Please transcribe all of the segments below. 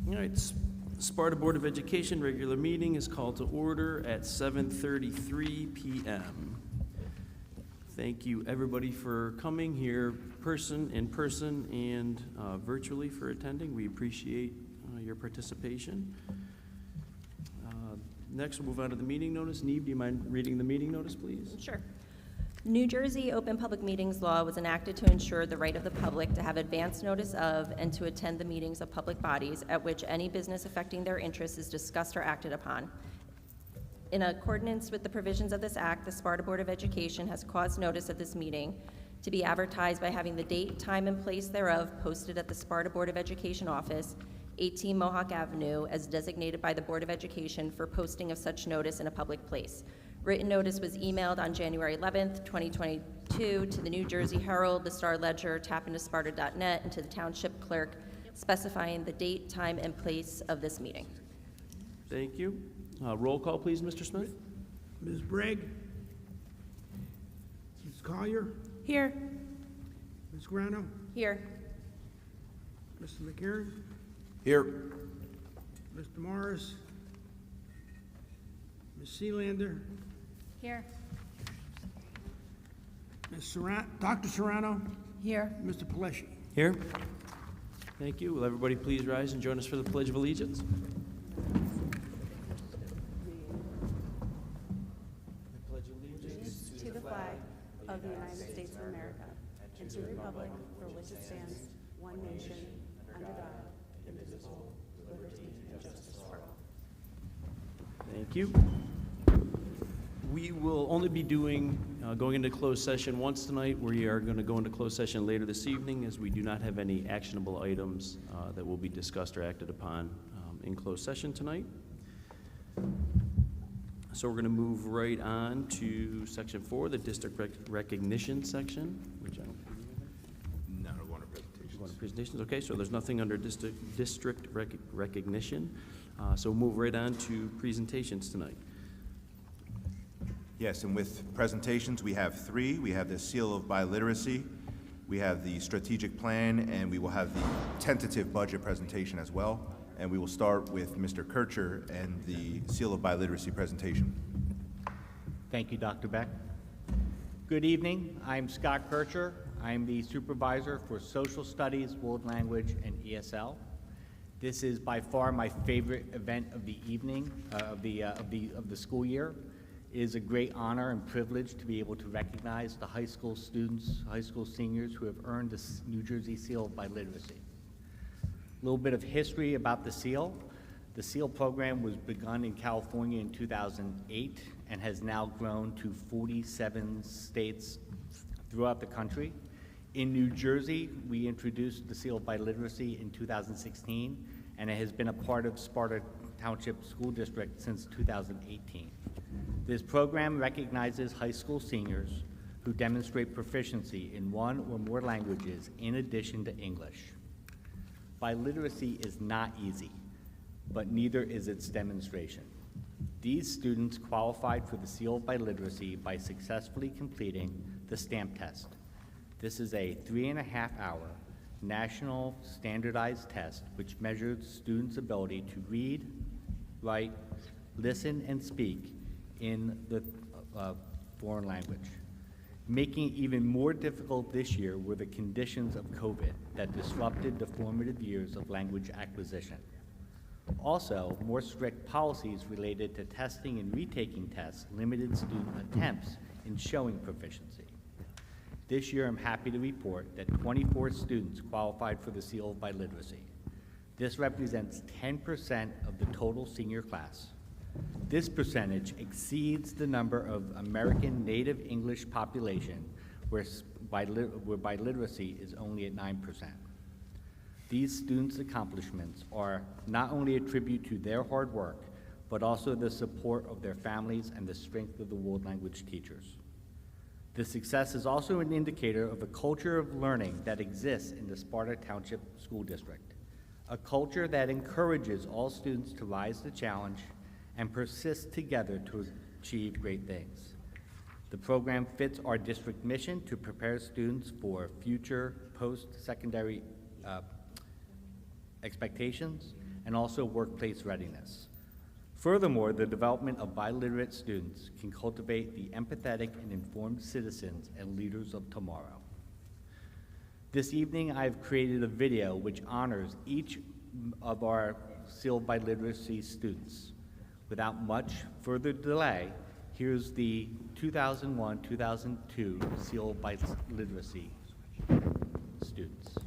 All right, Sparta Board of Education regular meeting is called to order at 7:33 p.m. Thank you, everybody, for coming here in person and virtually for attending. We appreciate your participation. Next, we'll move on to the meeting notice. Neve, do you mind reading the meeting notice, please? Sure. New Jersey Open Public Meetings Law was enacted to ensure the right of the public to have advance notice of and to attend the meetings of public bodies at which any business affecting their interests is discussed or acted upon. In accordance with the provisions of this act, the Sparta Board of Education has caused notice of this meeting to be advertised by having the date, time, and place thereof posted at the Sparta Board of Education office, 18 Mohawk Avenue, as designated by the Board of Education for posting of such notice in a public place. Written notice was emailed on January 11th, 2022 to the New Jersey Herald, the Star Ledger, tapintosparta.net, and to the Township Clerk, specifying the date, time, and place of this meeting. Thank you. Roll call, please, Mr. Smith. Ms. Bragg? Ms. Collier? Here. Ms. Grano? Here. Mr. McCarron? Here. Mr. Morris? Ms. Sealander? Here. Dr. Serrano? Here. Mr. Palesci? Here. Thank you. Will everybody please rise and join us for the Pledge of Allegiance? I pledge allegiance to the flag of the United States of America and to the republic for which it stands, one nation, under God, indivisible, with liberty and justice for all. Thank you. We will only be going into closed session once tonight. We are going to go into closed session later this evening, as we do not have any actionable items that will be discussed or acted upon in closed session tonight. So we're going to move right on to section 4, the district recognition section, which I don't believe No, one of presentations. One of presentations. Okay, so there's nothing under district recognition. So we'll move right on to presentations tonight. Yes, and with presentations, we have 3. We have the Seal of Biliteracy, we have the strategic plan, and we will have the tentative budget presentation as well. And we will start with Mr. Kircher and the Seal of Biliteracy presentation. Thank you, Dr. Beck. Good evening. I'm Scott Kircher. I'm the supervisor for Social Studies, World Language, and ESL. This is by far my favorite event of the evening, of the school year. It is a great honor and privilege to be able to recognize the high school students, high school seniors who have earned the New Jersey Seal of Biliteracy. A little bit of history about the SEAL. The SEAL program was begun in California in 2008 and has now grown to 47 states throughout the country. In New Jersey, we introduced the Seal of Biliteracy in 2016, and it has been a part of Sparta Township School District since 2018. This program recognizes high school seniors who demonstrate proficiency in 1 or more languages in addition to English. Biliteracy is not easy, but neither is its demonstration. These students qualified for the Seal of Biliteracy by successfully completing the STAMP test. This is a 3.5-hour national standardized test which measures students' ability to read, write, listen, and speak in the foreign language. Making it even more difficult this year were the conditions of COVID that disrupted the formative years of language acquisition. Also, more strict policies related to testing and retaking tests limited student attempts in showing proficiency. This year, I'm happy to report that 24 students qualified for the Seal of Biliteracy. This represents 10% of the total senior class. This percentage exceeds the number of American native English population where biliteracy is only at 9%. These students' accomplishments are not only a tribute to their hard work, but also the support of their families and the strength of the world language teachers. This success is also an indicator of a culture of learning that exists in the Sparta Township School District, a culture that encourages all students to rise to the challenge and persist together to achieve great things. The program fits our district mission to prepare students for future post-secondary expectations and also workplace readiness. Furthermore, the development of biliterate students can cultivate the empathetic and informed citizens and leaders of tomorrow. This evening, I've created a video which honors each of our Seal of Biliteracy students. Without much further delay, here's the 2001-2002 Seal of Biliteracy students.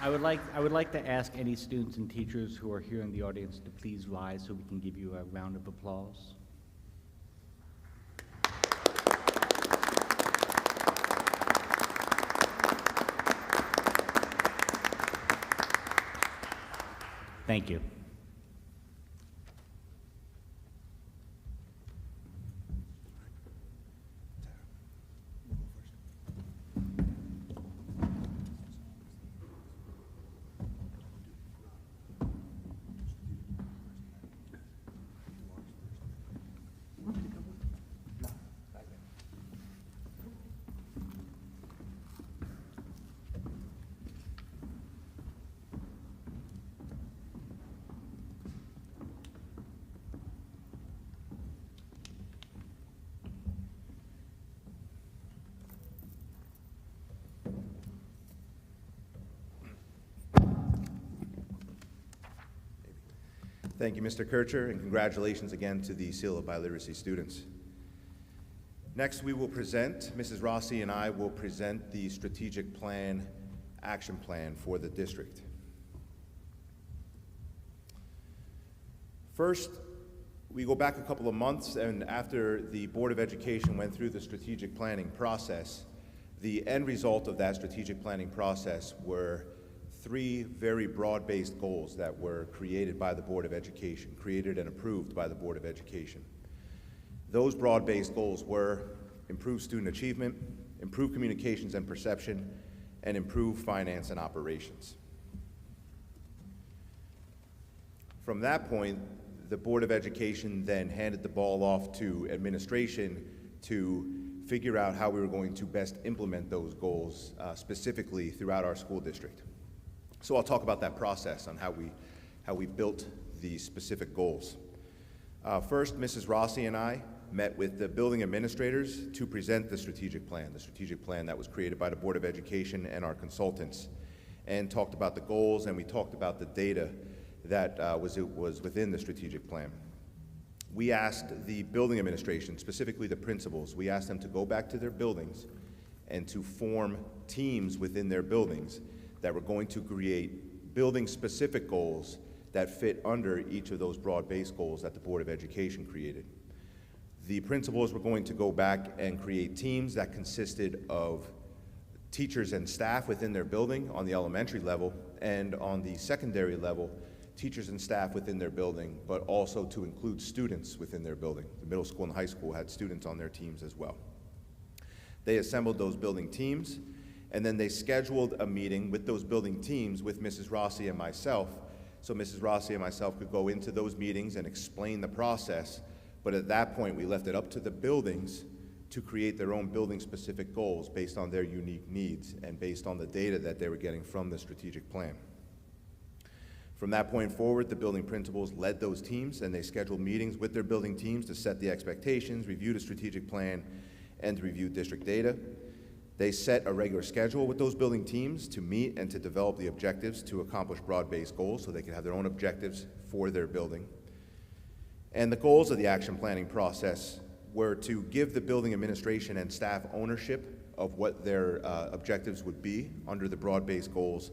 I would like to ask any students and teachers who are here in the audience to please rise so we can give you a round of applause. Thank you. Thank you, Mr. Kircher, and congratulations again to the Seal of Biliteracy students. Next, we will present, Mrs. Rossi and I will present the strategic plan, action plan for the district. First, we go back a couple of months, and after the Board of Education went through the strategic planning process, the end result of that strategic planning process were 3 very broad-based goals that were created by the Board of Education, created and approved by the Board of Education. Those broad-based goals were improve student achievement, improve communications and perception, and improve finance and operations. From that point, the Board of Education then handed the ball off to administration to figure out how we were going to best implement those goals specifically throughout our school district. So I'll talk about that process on how we built the specific goals. First, Mrs. Rossi and I met with the building administrators to present the strategic plan that was created by the Board of Education and our consultants, and talked about the goals, and we talked about the data that was within the strategic plan. We asked the building administration, specifically the principals, we asked them to go back to their buildings and to form teams within their buildings that were going to create building-specific goals that fit under each of those broad-based goals that the Board of Education created. The principals were going to go back and create teams that consisted of teachers and staff within their building on the elementary level, and on the secondary level, teachers and staff within their building, but also to include students within their building. The middle school and high school had students on their teams as well. They assembled those building teams, and then they scheduled a meeting with those building teams with Mrs. Rossi and myself, so Mrs. Rossi and myself could go into those meetings and explain the process, but at that point we left it up to the buildings to create their own building-specific goals based on their unique needs and based on the data that they were getting from the strategic plan. From that point forward, the building principals led those teams, and they scheduled meetings with their building teams to set the expectations, review the strategic plan, and to review district data. They set a regular schedule with those building teams to meet and to develop the objectives to accomplish broad-based goals so they could have their own objectives for their building. And the goals of the action planning process were to give the building administration and staff ownership of what their objectives would be under the broad-based goals,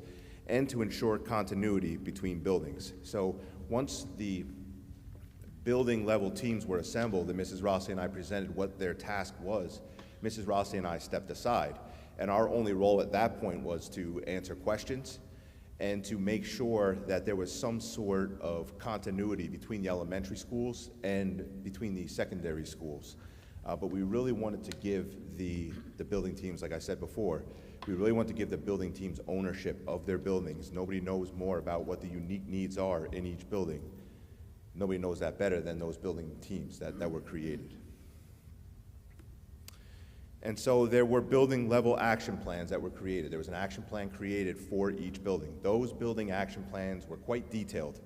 and to ensure continuity between buildings. So once the building level teams were assembled and Mrs. Rossi and I presented what their task was, Mrs. Rossi and I stepped aside, and our only role at that point was to answer questions and to make sure that there was some sort of continuity between the elementary schools and between the secondary schools. But we really wanted to give the building teams, like I said before, we really want to give the building teams ownership of their buildings. Nobody knows more about what the unique needs are in each building. Nobody knows that better than those building teams that were created. And so there were building level action plans that were created. There was an action plan created for each building. Those building action plans were quite detailed.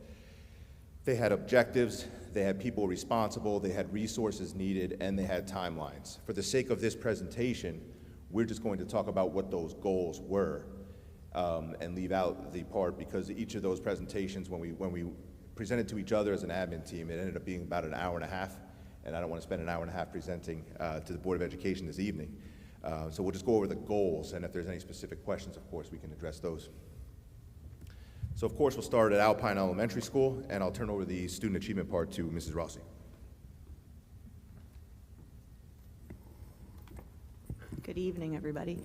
They had objectives, they had people responsible, they had resources needed, and they had timelines. For the sake of this presentation, we're just going to talk about what those goals were and leave out the part, because each of those presentations, when we presented to each other as an admin team, it ended up being about an hour and a half, and I don't want to spend an hour and a half presenting to the Board of Education this evening. So we'll just go over the goals, and if there's any specific questions, of course, we can address those. So of course, we'll start at Alpine Elementary School, and I'll turn over the student achievement part to Mrs. Rossi. Good evening, everybody.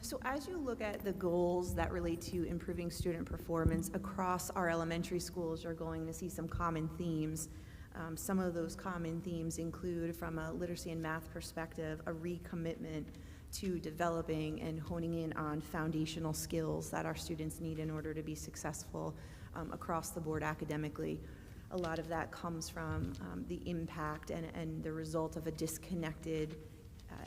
So as you look at the goals that relate to improving student performance across our elementary schools, you're going to see some common themes. Some of those common themes include, from a literacy and math perspective, a recommitment to developing and honing in on foundational skills that our students need in order to be successful across the board academically. A lot of that comes from the impact and the result of a disconnected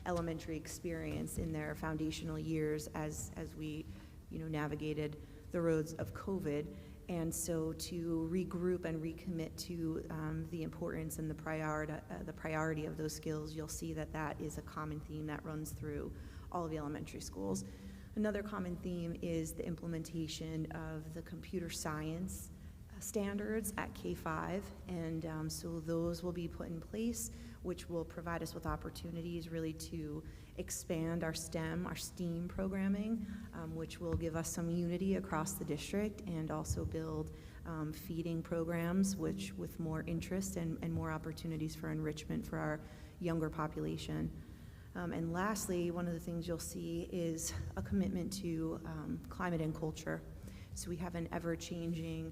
elementary experience in their foundational years as we navigated the roads of COVID. And so to regroup and recommit to the importance and the priority of those skills, you'll see that that is a common theme that runs through all of the elementary schools. Another common theme is the implementation of the computer science standards at K-5, and so those will be put in place, which will provide us with opportunities really to expand our STEM, our STEAM programming, which will give us some unity across the district, and also build feeding programs with more interest and more opportunities for enrichment for our younger population. And lastly, one of the things you'll see is a commitment to climate and culture. So we have an ever-changing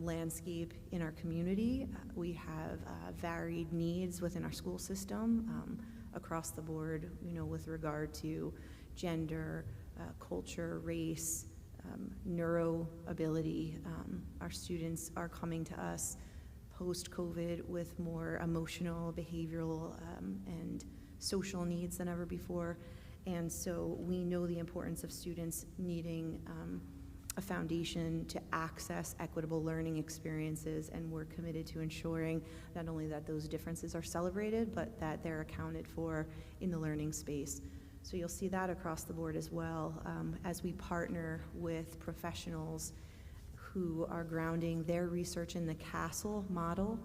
landscape in our community. We have varied needs within our school system across the board, with regard to gender, culture, race, neuro ability. Our students are coming to us post-COVID with more emotional, behavioral, and social needs than ever before. And so we know the importance of students needing a foundation to access equitable learning experiences, and we're committed to ensuring not only that those differences are celebrated, but that they're accounted for in the learning space. So you'll see that across the board as well, as we partner with professionals who are grounding their research in the CASTLE model.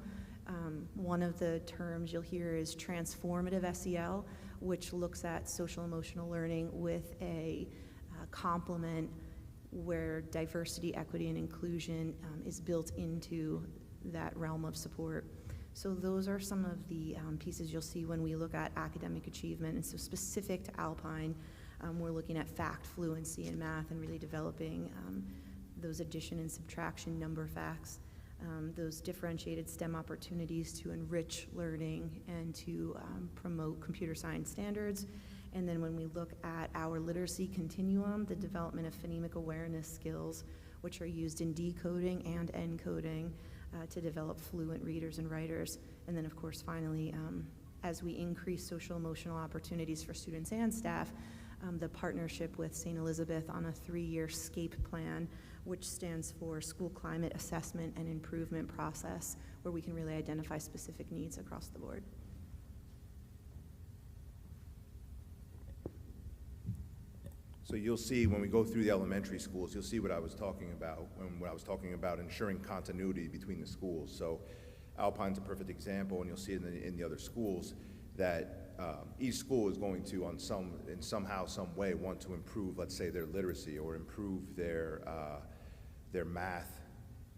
One of the terms you'll hear is transformative SEL, which looks at social emotional learning with a complement where diversity, equity, and inclusion is built into that realm of support. So those are some of the pieces you'll see when we look at academic achievement. And so specific to Alpine, we're looking at fact fluency in math and really developing those addition and subtraction number facts, those differentiated STEM opportunities to enrich learning and to promote computer science standards. And then when we look at our literacy continuum, the development of phonemic awareness skills, which are used in decoding and encoding to develop fluent readers and writers. And then, of course, finally, as we increase social emotional opportunities for students and staff, the partnership with St. Elizabeth on a 3-year SCAPE plan, which stands for School Climate Assessment and Improvement Process, where we can really identify specific needs across the board. So you'll see when we go through the elementary schools, you'll see what I was talking about when I was talking about ensuring continuity between the schools. So Alpine's a perfect example, and you'll see it in the other schools, that each school is going to, in somehow, some way, want to improve, let's say, their literacy or improve their math,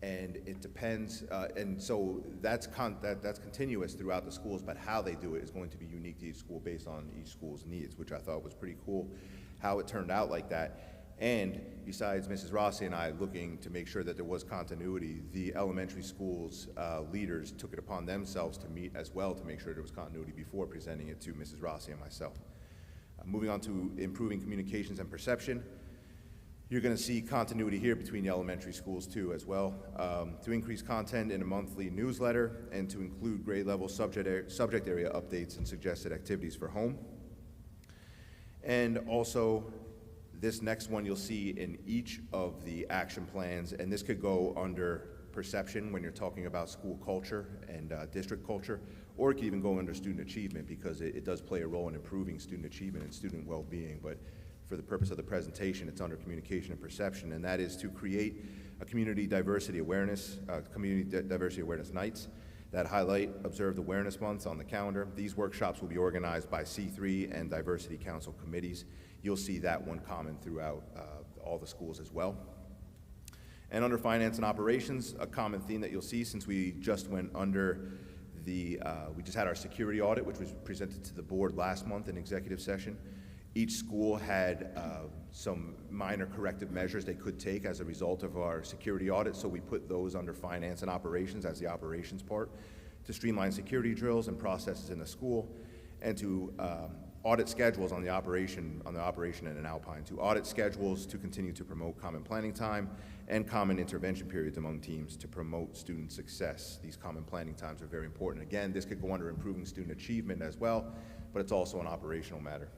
and it depends. And so that's continuous throughout the schools, but how they do it is going to be unique to each school based on each school's needs, which I thought was pretty cool how it turned out like that. And besides Mrs. Rossi and I looking to make sure that there was continuity, the elementary schools leaders took it upon themselves to meet as well to make sure there was continuity before presenting it to Mrs. Rossi and myself. Moving on to improving communications and perception, you're going to see continuity here between the elementary schools too as well. To increase content in a monthly newsletter and to include grade level subject area updates and suggested activities for home. And also, this next one you'll see in each of the action plans, and this could go under perception when you're talking about school culture and district culture, or it could even go under student achievement because it does play a role in improving student achievement and student well-being. But for the purpose of the presentation, it's under communication and perception, and that is to create a community diversity awareness nights that highlight Observed Awareness Months on the calendar. These workshops will be organized by C3 and Diversity Council committees. You'll see that one common throughout all the schools as well. And under finance and operations, a common theme that you'll see since we just went under we just had our security audit, which was presented to the board last month in executive session. Each school had some minor corrective measures they could take as a result of our security audit, so we put those under finance and operations as the operations part to streamline security drills and processes in the school, and to audit schedules on the operation and in Alpine, to audit schedules to continue to promote common planning time and common intervention periods among teams to promote student success. These common planning times are very important. Again, this could go under improving student achievement as well, but it's also an operational matter.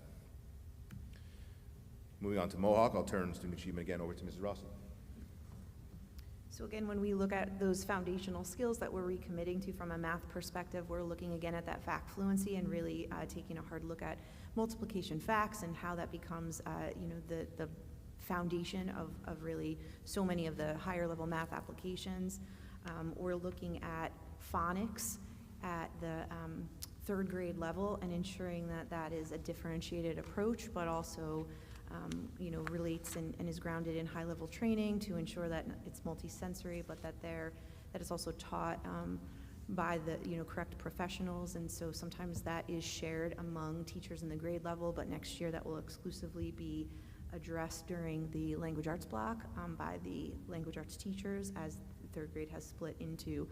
Moving on to Mohawk, I'll turn student achievement again over to Mrs. Rossi. So again, when we look at those foundational skills that we're recommitting to from a math perspective, we're looking again at that fact fluency and really taking a hard look at multiplication facts and how that becomes the foundation of really so many of the higher level math applications. We're looking at phonics at the third grade level and ensuring that that is a differentiated approach, but also relates and is grounded in high-level training to ensure that it's multisensory, but that it's also taught by the correct professionals. And so sometimes that is shared among teachers in the grade level, but next year that will exclusively be addressed during the language arts block by the language arts teachers, as the third grade has split into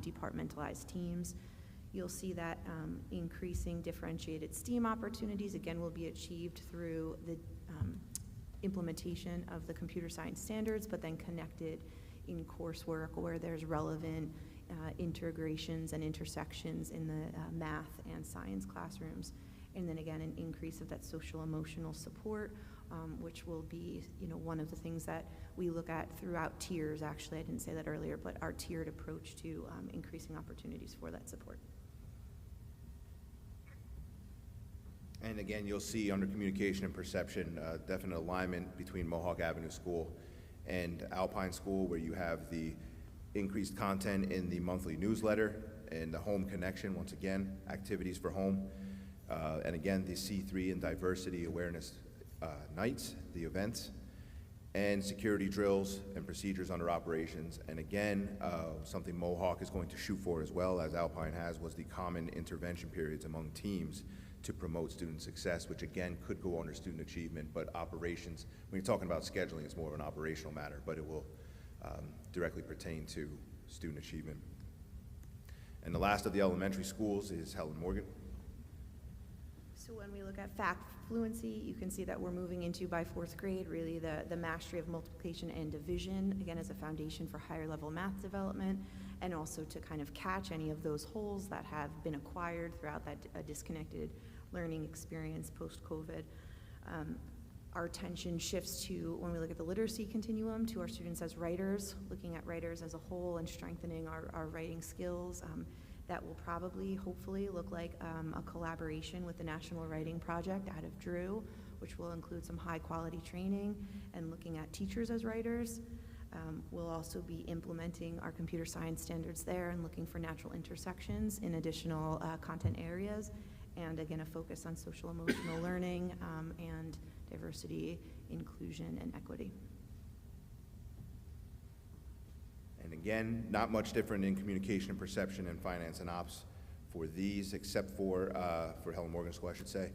departmentalized teams. You'll see that increasing differentiated STEAM opportunities, again, will be achieved through the implementation of the computer science standards, but then connected in coursework where there's relevant integrations and intersections in the math and science classrooms. And then again, an increase of that social emotional support, which will be one of the things that we look at throughout tiers. Actually, I didn't say that earlier, but our tiered approach to increasing opportunities for that support. And again, you'll see under communication and perception, definite alignment between Mohawk Avenue School and Alpine School, where you have the increased content in the monthly newsletter and the home connection, once again, activities for home. And again, the C3 and diversity awareness nights, the events, and security drills and procedures under operations. And again, something Mohawk is going to shoot for as well, as Alpine has, was the common intervention periods among teams to promote student success, which again could go under student achievement, but operations, when you're talking about scheduling, it's more of an operational matter, but it will directly pertain to student achievement. And the last of the elementary schools is Helen Morgan. So when we look at fact fluency, you can see that we're moving into, by fourth grade, really the mastery of multiplication and division, again, as a foundation for higher level math development, and also to kind of catch any of those holes that have been acquired throughout that disconnected learning experience post-COVID. Our attention shifts to, when we look at the literacy continuum, to our students as writers, looking at writers as a whole and strengthening our writing skills. That will probably, hopefully, look like a collaboration with the National Writing Project out of Drew, which will include some high-quality training and looking at teachers as writers. We'll also be implementing our computer science standards there and looking for natural intersections in additional content areas, and again, a focus on social emotional learning and diversity, inclusion, and equity. And again, not much different in communication and perception and finance and ops for these, except for Helen Morgan School, I should say,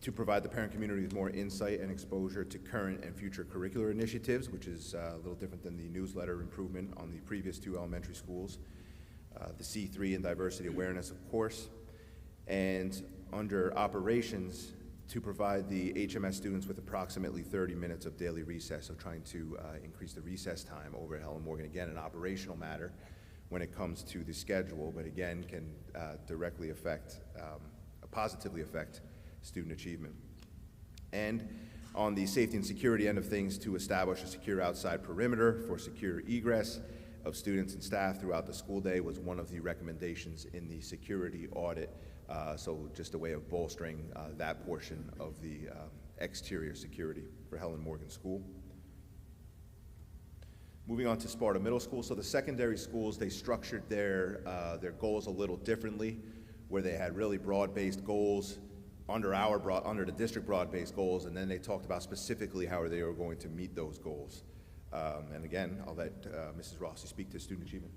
to provide the parent community with more insight and exposure to current and future curricular initiatives, which is a little different than the newsletter improvement on the previous two elementary schools. The C3 and diversity awareness, of course. And under operations, to provide the HMS students with approximately 30 minutes of daily recess, so trying to increase the recess time over at Helen Morgan. Again, an operational matter when it comes to the schedule, but again, can directly affect, positively affect student achievement. And on the safety and security end of things, to establish a secure outside perimeter for secure egress of students and staff throughout the school day was one of the recommendations in the security audit. So just a way of bolstering that portion of the exterior security for Helen Morgan School. Moving on to Sparta Middle School. So the secondary schools, they structured their goals a little differently, where they had really broad-based goals under the district broad-based goals, and then they talked about specifically how they were going to meet those goals. And again, I'll let Mrs. Rossi speak to student achievement.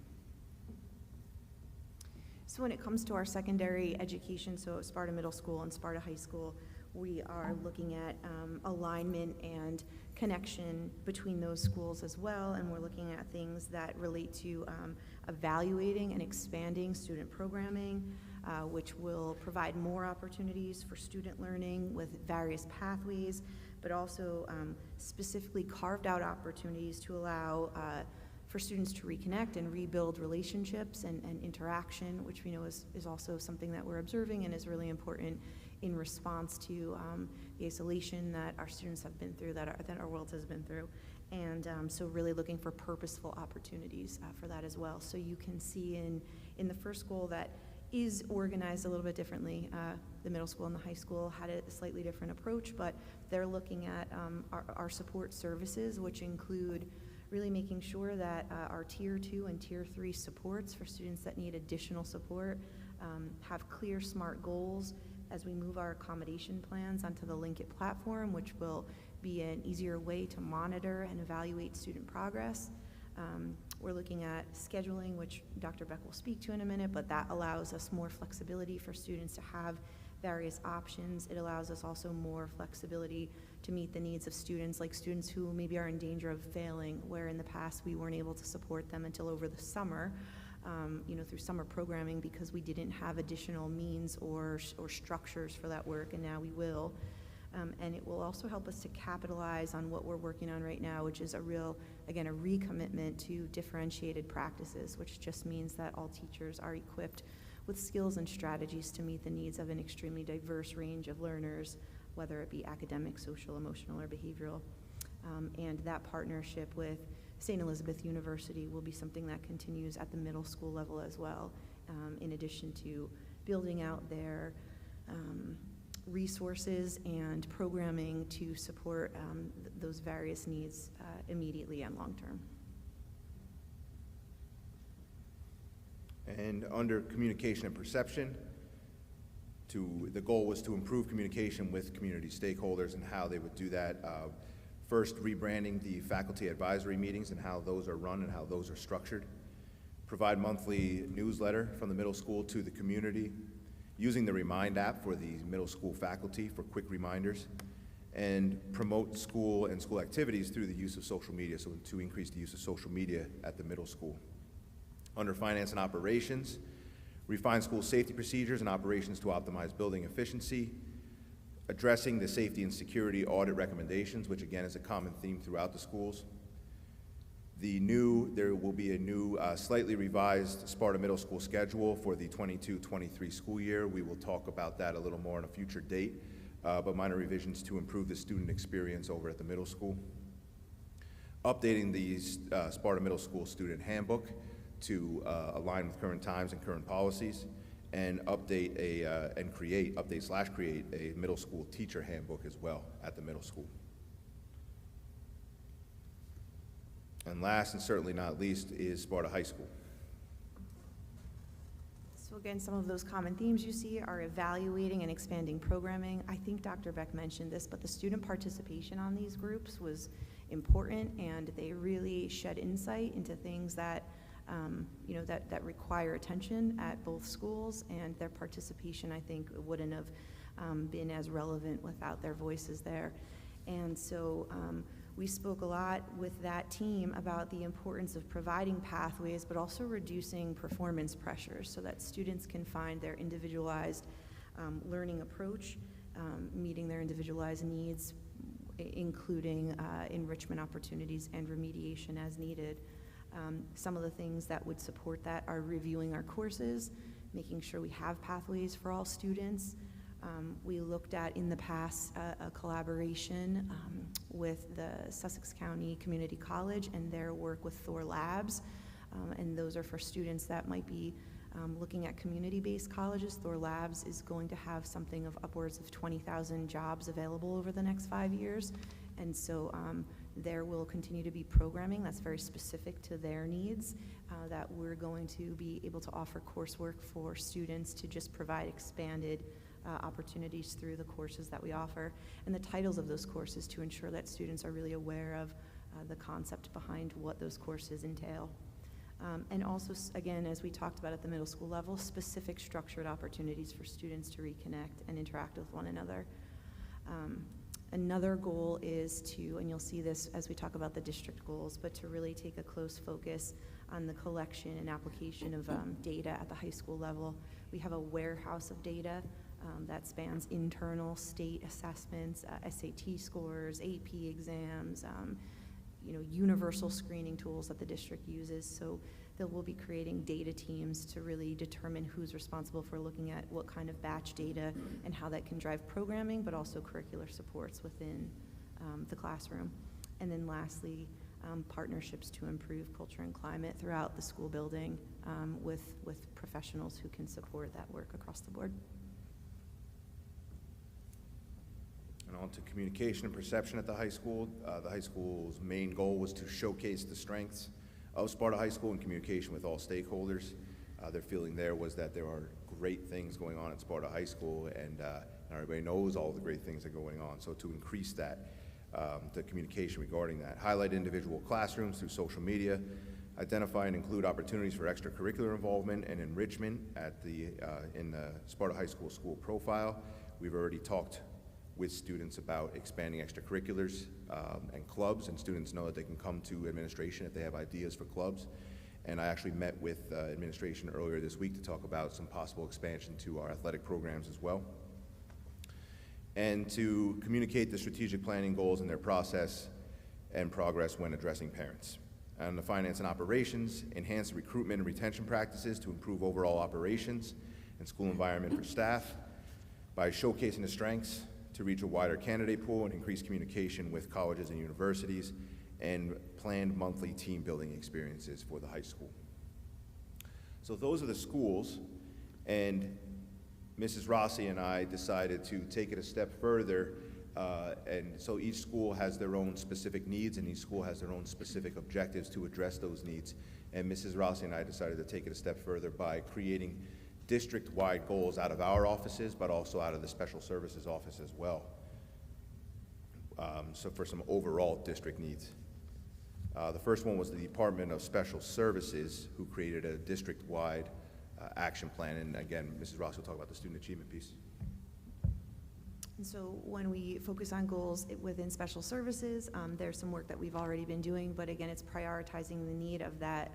So when it comes to our secondary education, so Sparta Middle School and Sparta High School, we are looking at alignment and connection between those schools as well, and we're looking at things that relate to evaluating and expanding student programming, which will provide more opportunities for student learning with various pathways, but also specifically carved out opportunities to allow for students to reconnect and rebuild relationships and interaction, which we know is also something that we're observing and is really important in response to the isolation that our students have been through, that our world has been through. And so really looking for purposeful opportunities for that as well. So you can see in the first goal that is organized a little bit differently. The middle school and the high school had a slightly different approach, but they're looking at our support services, which include really making sure that our Tier 2 and Tier 3 supports for students that need additional support have clear, smart goals as we move our accommodation plans onto the Linkit platform, which will be an easier way to monitor and evaluate student progress. We're looking at scheduling, which Dr. Beck will speak to in a minute, but that allows us more flexibility for students to have various options. It allows us also more flexibility to meet the needs of students, like students who maybe are in danger of failing, where in the past we weren't able to support them until over the summer, through summer programming, because we didn't have additional means or structures for that work, and now we will. And it will also help us to capitalize on what we're working on right now, which is a recommitment to differentiated practices, which just means that all teachers are equipped with skills and strategies to meet the needs of an extremely diverse range of learners, whether it be academic, social, emotional, or behavioral. And that partnership with St. Elizabeth University will be something that continues at the middle school level as well, in addition to building out their resources and programming to support those various needs immediately and long term. And under communication and perception, the goal was to improve communication with community stakeholders and how they would do that. First, rebranding the faculty advisory meetings and how those are run and how those are structured. Provide monthly newsletter from the middle school to the community, using the Remind app for the middle school faculty for quick reminders, and promote school and school activities through the use of social media, so to increase the use of social media at the middle school. Under finance and operations, refine school safety procedures and operations to optimize building efficiency, addressing the safety and security audit recommendations, which again is a common theme throughout the schools. There will be a new, slightly revised Sparta Middle School schedule for the 22-23 school year. We will talk about that a little more on a future date, but minor revisions to improve the student experience over at the middle school. Updating the Sparta Middle School student handbook to align with current times and current policies, and create a middle school teacher handbook as well at the middle school. And last and certainly not least is Sparta High School. So again, some of those common themes you see are evaluating and expanding programming. I think Dr. Beck mentioned this, but the student participation on these groups was important, and they really shed insight into things that that require attention at both schools, and their participation, I think, wouldn't have been as relevant without their voices there. And so we spoke a lot with that team about the importance of providing pathways, but also reducing performance pressures so that students can find their individualized learning approach, meeting their individualized needs, including enrichment opportunities and remediation as needed. Some of the things that would support that are reviewing our courses, making sure we have pathways for all students. We looked at in the past a collaboration with the Sussex County Community College and their work with Thor Labs, and those are for students that might be looking at community-based colleges. Thor Labs is going to have something of upwards of 20,000 jobs available over the next 5 years, and so there will continue to be programming that's very specific to their needs, that we're going to be able to offer coursework for students to just provide expanded opportunities through the courses that we offer, and the titles of those courses to ensure that students are really aware of the concept behind what those courses entail. And also, again, as we talked about at the middle school level, specific structured opportunities for students to reconnect and interact with one another. Another goal is to, and you'll see this as we talk about the district goals, but to really take a close focus on the collection and application of data at the high school level. We have a warehouse of data that spans internal state assessments, SAT scores, AP exams, universal screening tools that the district uses. So that we'll be creating data teams to really determine who's responsible for looking at what kind of batch data and how that can drive programming, but also curricular supports within the classroom. And then lastly, partnerships to improve culture and climate throughout the school building with professionals who can support that work across the board. And on to communication and perception at the high school. The high school's main goal was to showcase the strengths of Sparta High School in communication with all stakeholders. Their feeling there was that there are great things going on at Sparta High School, and everybody knows all the great things that are going on. So to increase that, the communication regarding that, highlight individual classrooms through social media, identify and include opportunities for extracurricular involvement and enrichment at in the Sparta High School school profile. We've already talked with students about expanding extracurriculars and clubs, and students know that they can come to administration if they have ideas for clubs. And I actually met with administration earlier this week to talk about some possible expansion to our athletic programs as well. And to communicate the strategic planning goals and their process and progress when addressing parents. And the finance and operations, enhance the recruitment and retention practices to improve overall operations and school environment for staff by showcasing the strengths to reach a wider candidate pool and increase communication with colleges and universities, and planned monthly team building experiences for the high school. So those are the schools, and Mrs. Rossi and I decided to take it a step further, and so each school has their own specific needs, and each school has their own specific objectives to address those needs. And Mrs. Rossi and I decided to take it a step further by creating district-wide goals out of our offices, but also out of the special services office as well. So for some overall district needs. The first one was the Department of Special Services, who created a district-wide action plan. And again, Mrs. Ross will talk about the student achievement piece. And so when we focus on goals within special services, there's some work that we've already been doing, but again, it's prioritizing the need of that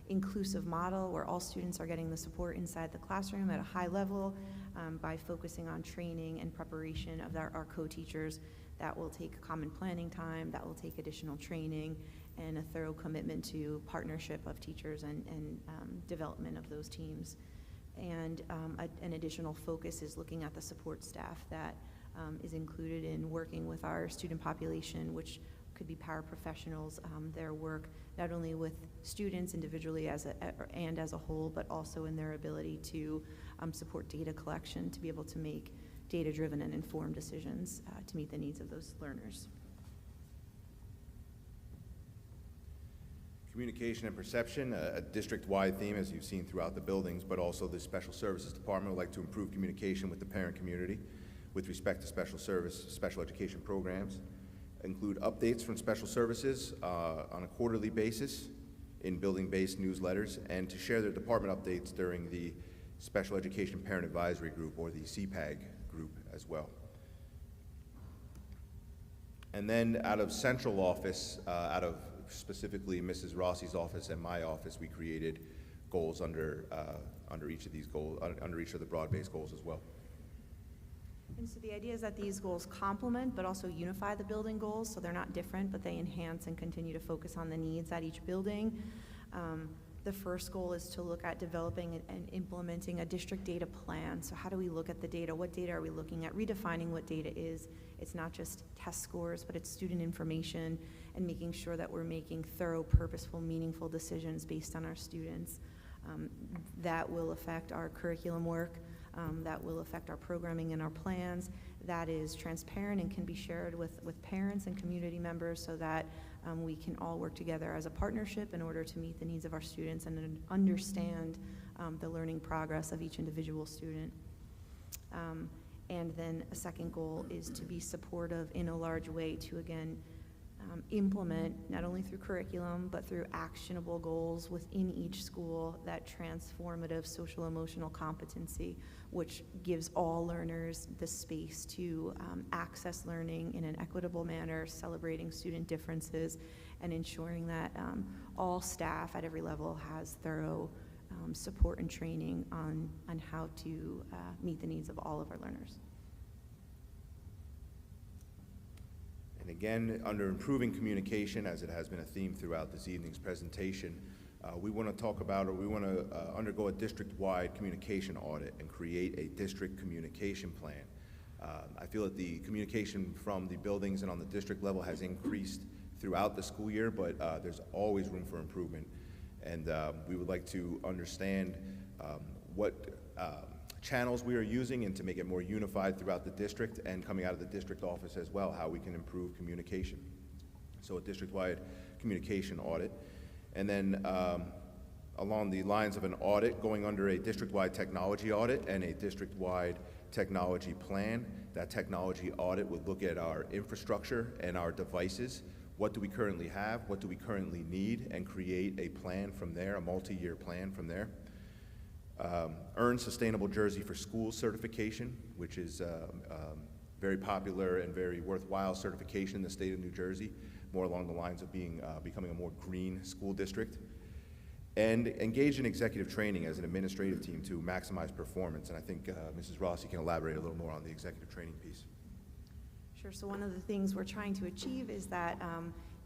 inclusive model where all students are getting the support inside the classroom at a high level by focusing on training and preparation of our co-teachers. That will take common planning time, that will take additional training, and a thorough commitment to partnership of teachers and development of those teams. And an additional focus is looking at the support staff that is included in working with our student population, which could be paraprofessionals, their work not only with students individually and as a whole, but also in their ability to support data collection, to be able to make data-driven and informed decisions to meet the needs of those learners. Communication and perception, a district-wide theme as you've seen throughout the buildings, but also the Special Services Department would like to improve communication with the parent community with respect to special education programs, include updates from special services on a quarterly basis in building-based newsletters, and to share their department updates during the Special Education Parent Advisory Group, or the CPAG group as well. And then out of central office, out of specifically Mrs. Rossi's office and my office, we created goals under each of these goals, under each of the broad-based goals as well. And so the idea is that these goals complement but also unify the building goals, so they're not different, but they enhance and continue to focus on the needs at each building. The first goal is to look at developing and implementing a district data plan. So how do we look at the data? What data are we looking at? Redefining what data is. It's not just test scores, but it's student information, and making sure that we're making thorough, purposeful, meaningful decisions based on our students. That will affect our curriculum work. That will affect our programming and our plans. That is transparent and can be shared with parents and community members so that we can all work together as a partnership in order to meet the needs of our students and understand the learning progress of each individual student. And then a second goal is to be supportive in a large way to, again, implement, not only through curriculum, but through actionable goals within each school, that transformative social emotional competency, which gives all learners the space to access learning in an equitable manner, celebrating student differences, and ensuring that all staff at every level has thorough support and training on how to meet the needs of all of our learners. And again, under improving communication, as it has been a theme throughout this evening's presentation, we want to talk about, or we want to undergo a district-wide communication audit and create a district communication plan. I feel that the communication from the buildings and on the district level has increased throughout the school year, but there's always room for improvement. And we would like to understand what channels we are using and to make it more unified throughout the district and coming out of the district office as well, how we can improve communication. So a district-wide communication audit. And then along the lines of an audit, going under a district-wide technology audit and a district-wide technology plan. That technology audit would look at our infrastructure and our devices. What do we currently have? What do we currently need? And create a plan from there, a multi-year plan from there. Earn Sustainable Jersey for Schools certification, which is very popular and very worthwhile certification in the state of New Jersey, more along the lines of becoming a more green school district. And engage in executive training as an administrative team to maximize performance. And I think Mrs. Rossi can elaborate a little more on the executive training piece. Sure, so one of the things we're trying to achieve is that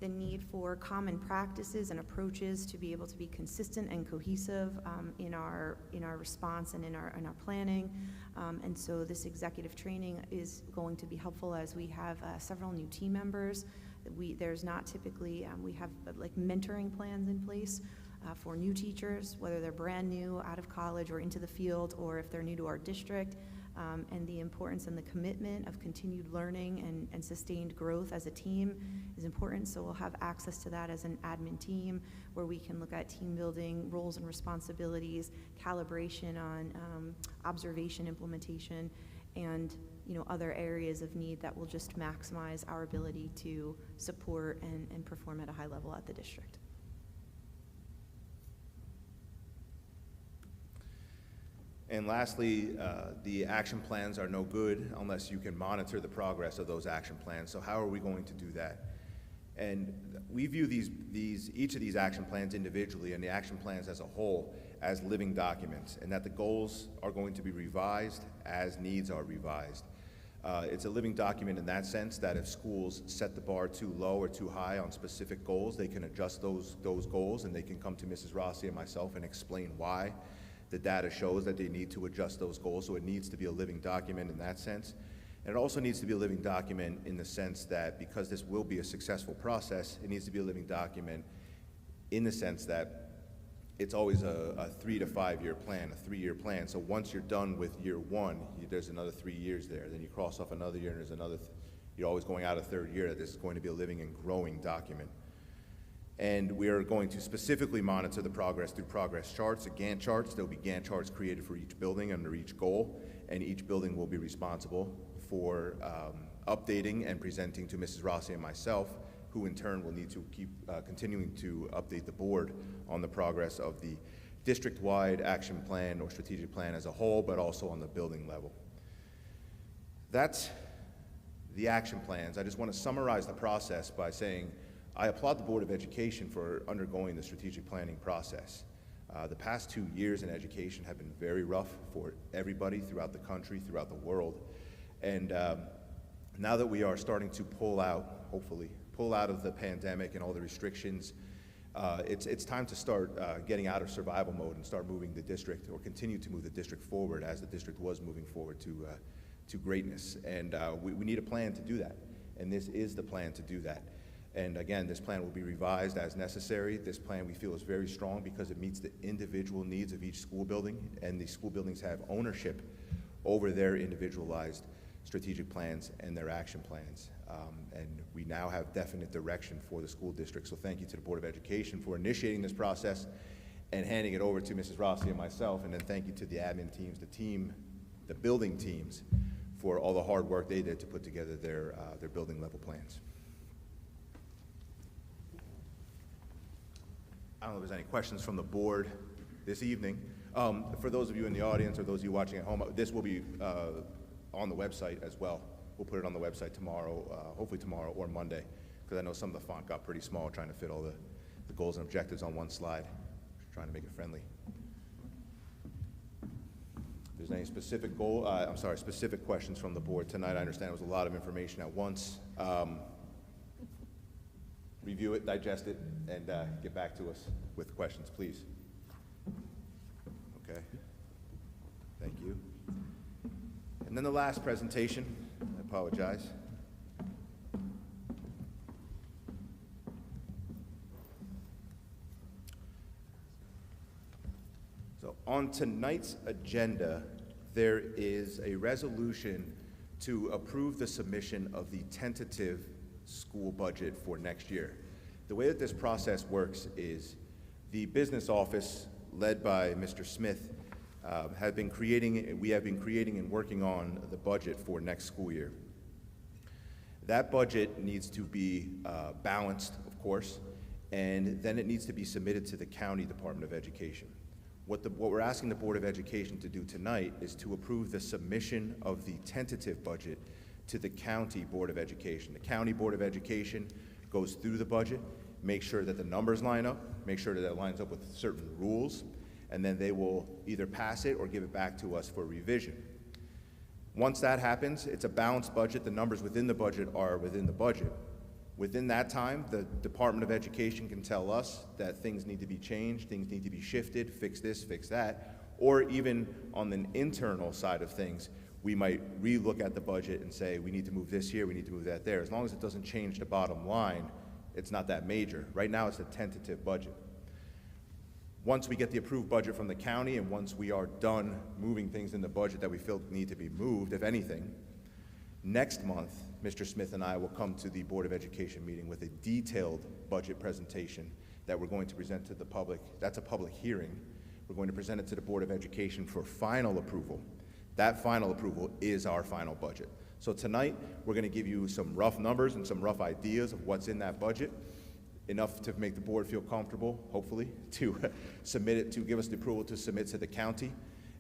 the need for common practices and approaches to be able to be consistent and cohesive in our response and in our planning. And so this executive training is going to be helpful as we have several new team members. There's not typically, we have like mentoring plans in place for new teachers, whether they're brand new out of college or into the field, or if they're new to our district. And the importance and the commitment of continued learning and sustained growth as a team is important. So we'll have access to that as an admin team, where we can look at team building, roles and responsibilities, calibration on observation implementation, and other areas of need that will just maximize our ability to support and perform at a high level at the district. And lastly, the action plans are no good unless you can monitor the progress of those action plans. So how are we going to do that? And we view each of these action plans individually and the action plans as a whole as living documents, and that the goals are going to be revised as needs are revised. It's a living document in that sense that if schools set the bar too low or too high on specific goals, they can adjust those goals, and they can come to Mrs. Rossi and myself and explain why. The data shows that they need to adjust those goals, so it needs to be a living document in that sense. And it also needs to be a living document in the sense that because this will be a successful process, it needs to be a living document in the sense that it's always a 3 to 5 year plan, a 3-year plan. So once you're done with year one, there's another 3 years there. Then you cross off another year, and there's another, you're always going out a third year. This is going to be a living and growing document. And we are going to specifically monitor the progress through progress charts, Gantt charts. There'll be Gantt charts created for each building under each goal, and each building will be responsible for updating and presenting to Mrs. Rossi and myself, who in turn will need to keep continuing to update the board on the progress of the district-wide action plan or strategic plan as a whole, but also on the building level. That's the action plans. I just want to summarize the process by saying, I applaud the Board of Education for undergoing the strategic planning process. The past 2 years in education have been very rough for everybody throughout the country, throughout the world. And now that we are starting to pull out, hopefully, pull out of the pandemic and all the restrictions, it's time to start getting out of survival mode and start moving the district, or continue to move the district forward as the district was moving forward to greatness. And we need a plan to do that. And this is the plan to do that. And again, this plan will be revised as necessary. This plan we feel is very strong because it meets the individual needs of each school building, and the school buildings have ownership over their individualized strategic plans and their action plans. And we now have definite direction for the school district. So thank you to the Board of Education for initiating this process and handing it over to Mrs. Rossi and myself. And then thank you to the admin teams, the building teams, for all the hard work they did to put together their building level plans. I don't know if there's any questions from the board this evening. For those of you in the audience or those of you watching at home, this will be on the website as well. We'll put it on the website tomorrow, hopefully tomorrow or Monday, because I know some of the font got pretty small trying to fit all the goals and objectives on one slide, trying to make it friendly. If there's any specific specific questions from the board tonight, I understand it was a lot of information at once. Review it, digest it, and get back to us with questions, please. Okay. Thank you. And then the last presentation, I apologize. So on tonight's agenda, there is a resolution to approve the submission of the tentative school budget for next year. The way that this process works is the business office, led by Mr. Smith, we have been creating and working on the budget for next school year. That budget needs to be balanced, of course, and then it needs to be submitted to the County Department of Education. What we're asking the Board of Education to do tonight is to approve the submission of the tentative budget to the County Board of Education. The County Board of Education goes through the budget, make sure that the numbers line up, make sure that it lines up with certain rules, and then they will either pass it or give it back to us for revision. Once that happens, it's a balanced budget. The numbers within the budget are within the budget. Within that time, the Department of Education can tell us that things need to be changed, things need to be shifted, fix this, fix that, or even on the internal side of things, we might re-look at the budget and say, we need to move this here, we need to move that there. As long as it doesn't change the bottom line, it's not that major. Right now, it's a tentative budget. Once we get the approved budget from the county, and once we are done moving things in the budget that we feel need to be moved, if anything, next month, Mr. Smith and I will come to the Board of Education meeting with a detailed budget presentation that we're going to present to the public. That's a public hearing. We're going to present it to the Board of Education for final approval. That final approval is our final budget. So tonight, we're going to give you some rough numbers and some rough ideas of what's in that budget, enough to make the board feel comfortable, hopefully, to submit it, to give us the approval to submit to the county.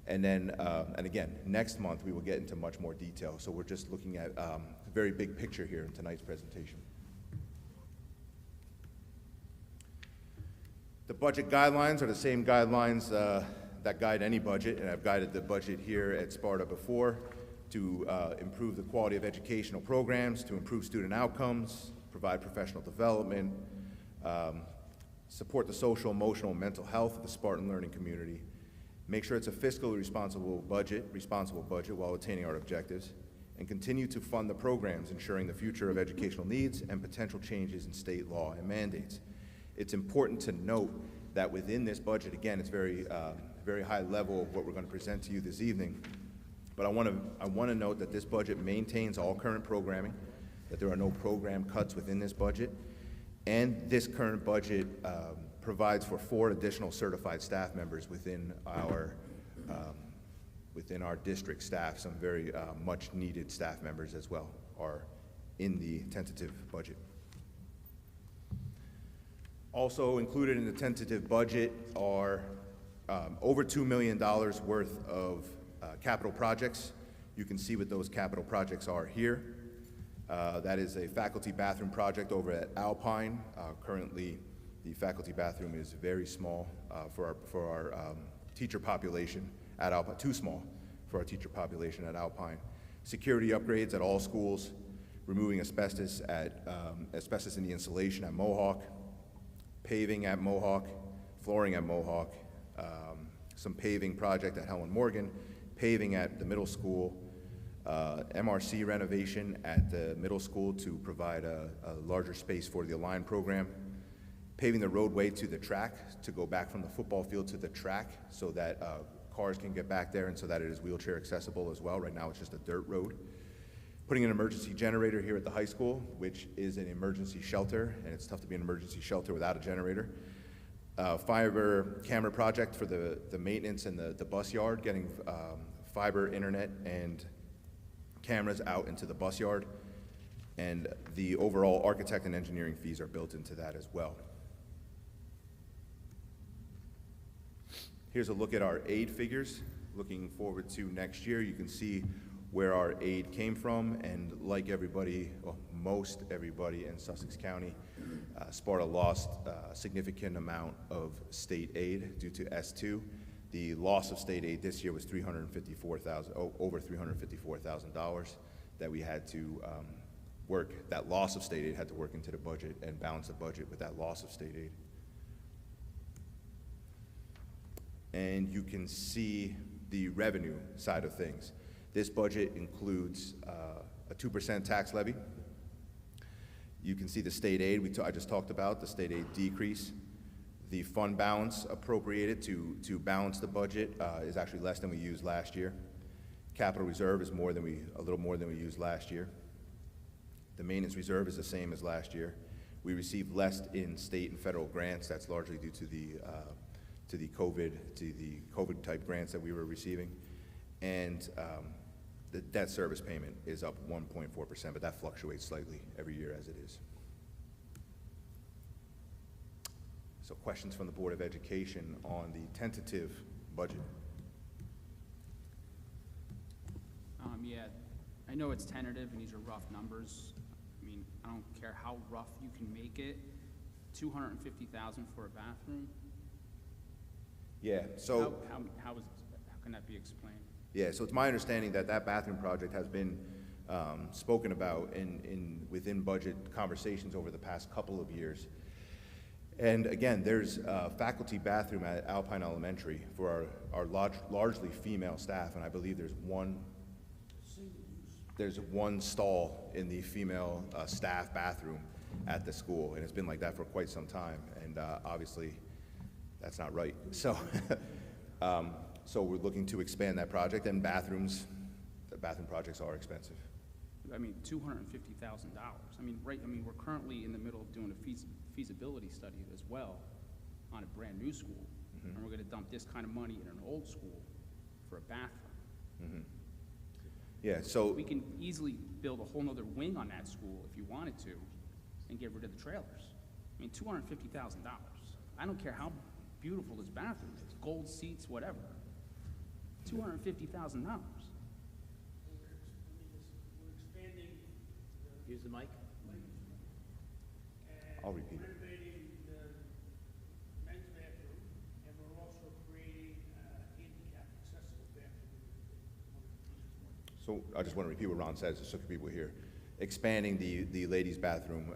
And then, and again, next month, we will get into much more detail. So we're just looking at a very big picture here in tonight's presentation. The budget guidelines are the same guidelines that guide any budget, and I've guided the budget here at Sparta before to improve the quality of educational programs, to improve student outcomes, provide professional development, support the social, emotional, and mental health of the Spartan learning community, make sure it's a fiscally responsible budget while attaining our objectives, and continue to fund the programs ensuring the future of educational needs and potential changes in state law and mandates. It's important to note that within this budget, again, it's very high level of what we're going to present to you this evening, but I want to note that this budget maintains all current programming, that there are no program cuts within this budget, and this current budget provides for 4 additional certified staff members within our district staff. Some very much needed staff members as well are in the tentative budget. Also included in the tentative budget are over $2 million worth of capital projects. You can see what those capital projects are here. That is a faculty bathroom project over at Alpine. Currently, the faculty bathroom is very small for our teacher population at Alpine, too small for our teacher population at Alpine. Security upgrades at all schools, removing asbestos in the insulation at Mohawk, paving at Mohawk, flooring at Mohawk, some paving project at Helen Morgan, paving at the middle school, MRC renovation at the middle school to provide a larger space for the Align program, paving the roadway to the track to go back from the football field to the track so that cars can get back there and so that it is wheelchair accessible as well. Right now it's just a dirt road. Putting an emergency generator here at the high school, which is an emergency shelter, and it's tough to be an emergency shelter without a generator. Fiber camera project for the maintenance and the bus yard, getting fiber internet and cameras out into the bus yard, and the overall architect and engineering fees are built into that as well. Here's a look at our aid figures. Looking forward to next year, you can see where our aid came from, and like everybody, well, most everybody in Sussex County, Sparta lost a significant amount of state aid due to S2. The loss of state aid this year was over $354,000 that we had to that loss of state aid had to work into the budget and balance the budget with that loss of state aid. And you can see the revenue side of things. This budget includes a 2% tax levy. You can see the state aid I just talked about, the state aid decrease. The fund balance appropriated to balance the budget is actually less than we used last year. Capital reserve is a little more than we used last year. The maintenance reserve is the same as last year. We received less in state and federal grants. That's largely due to the COVID type grants that we were receiving. And the debt service payment is up 1.4%, but that fluctuates slightly every year as it is. So questions from the Board of Education on the tentative budget? Yeah, I know it's tentative and these are rough numbers. I mean, I don't care how rough you can make it. $250,000 for a bathroom? Yeah, so. How can that be explained? Yeah, so it's my understanding that that bathroom project has been spoken about within budget conversations over the past couple of years. And again, there's a faculty bathroom at Alpine Elementary for our largely female staff, and I believe there's one stall in the female staff bathroom at the school, and it's been like that for quite some time, and obviously that's not right. So, so we're looking to expand that project, and the bathroom projects are expensive. I mean, $250,000. I mean, we're currently in the middle of doing a feasibility study as well on a brand new school, and we're going to dump this kind of money in an old school for a bathroom. Yeah, so We can easily build a whole nother wing on that school if you wanted to, and get rid of the trailers. I mean, $250,000. I don't care how beautiful this bathroom is, gold seats, whatever. $250,000. Use the mic. I'll repeat it. Renovating the men's bathroom, and we're also creating handicap accessible bathroom. So I just want to repeat what Ron says, just so people hear. Expanding the ladies' bathroom,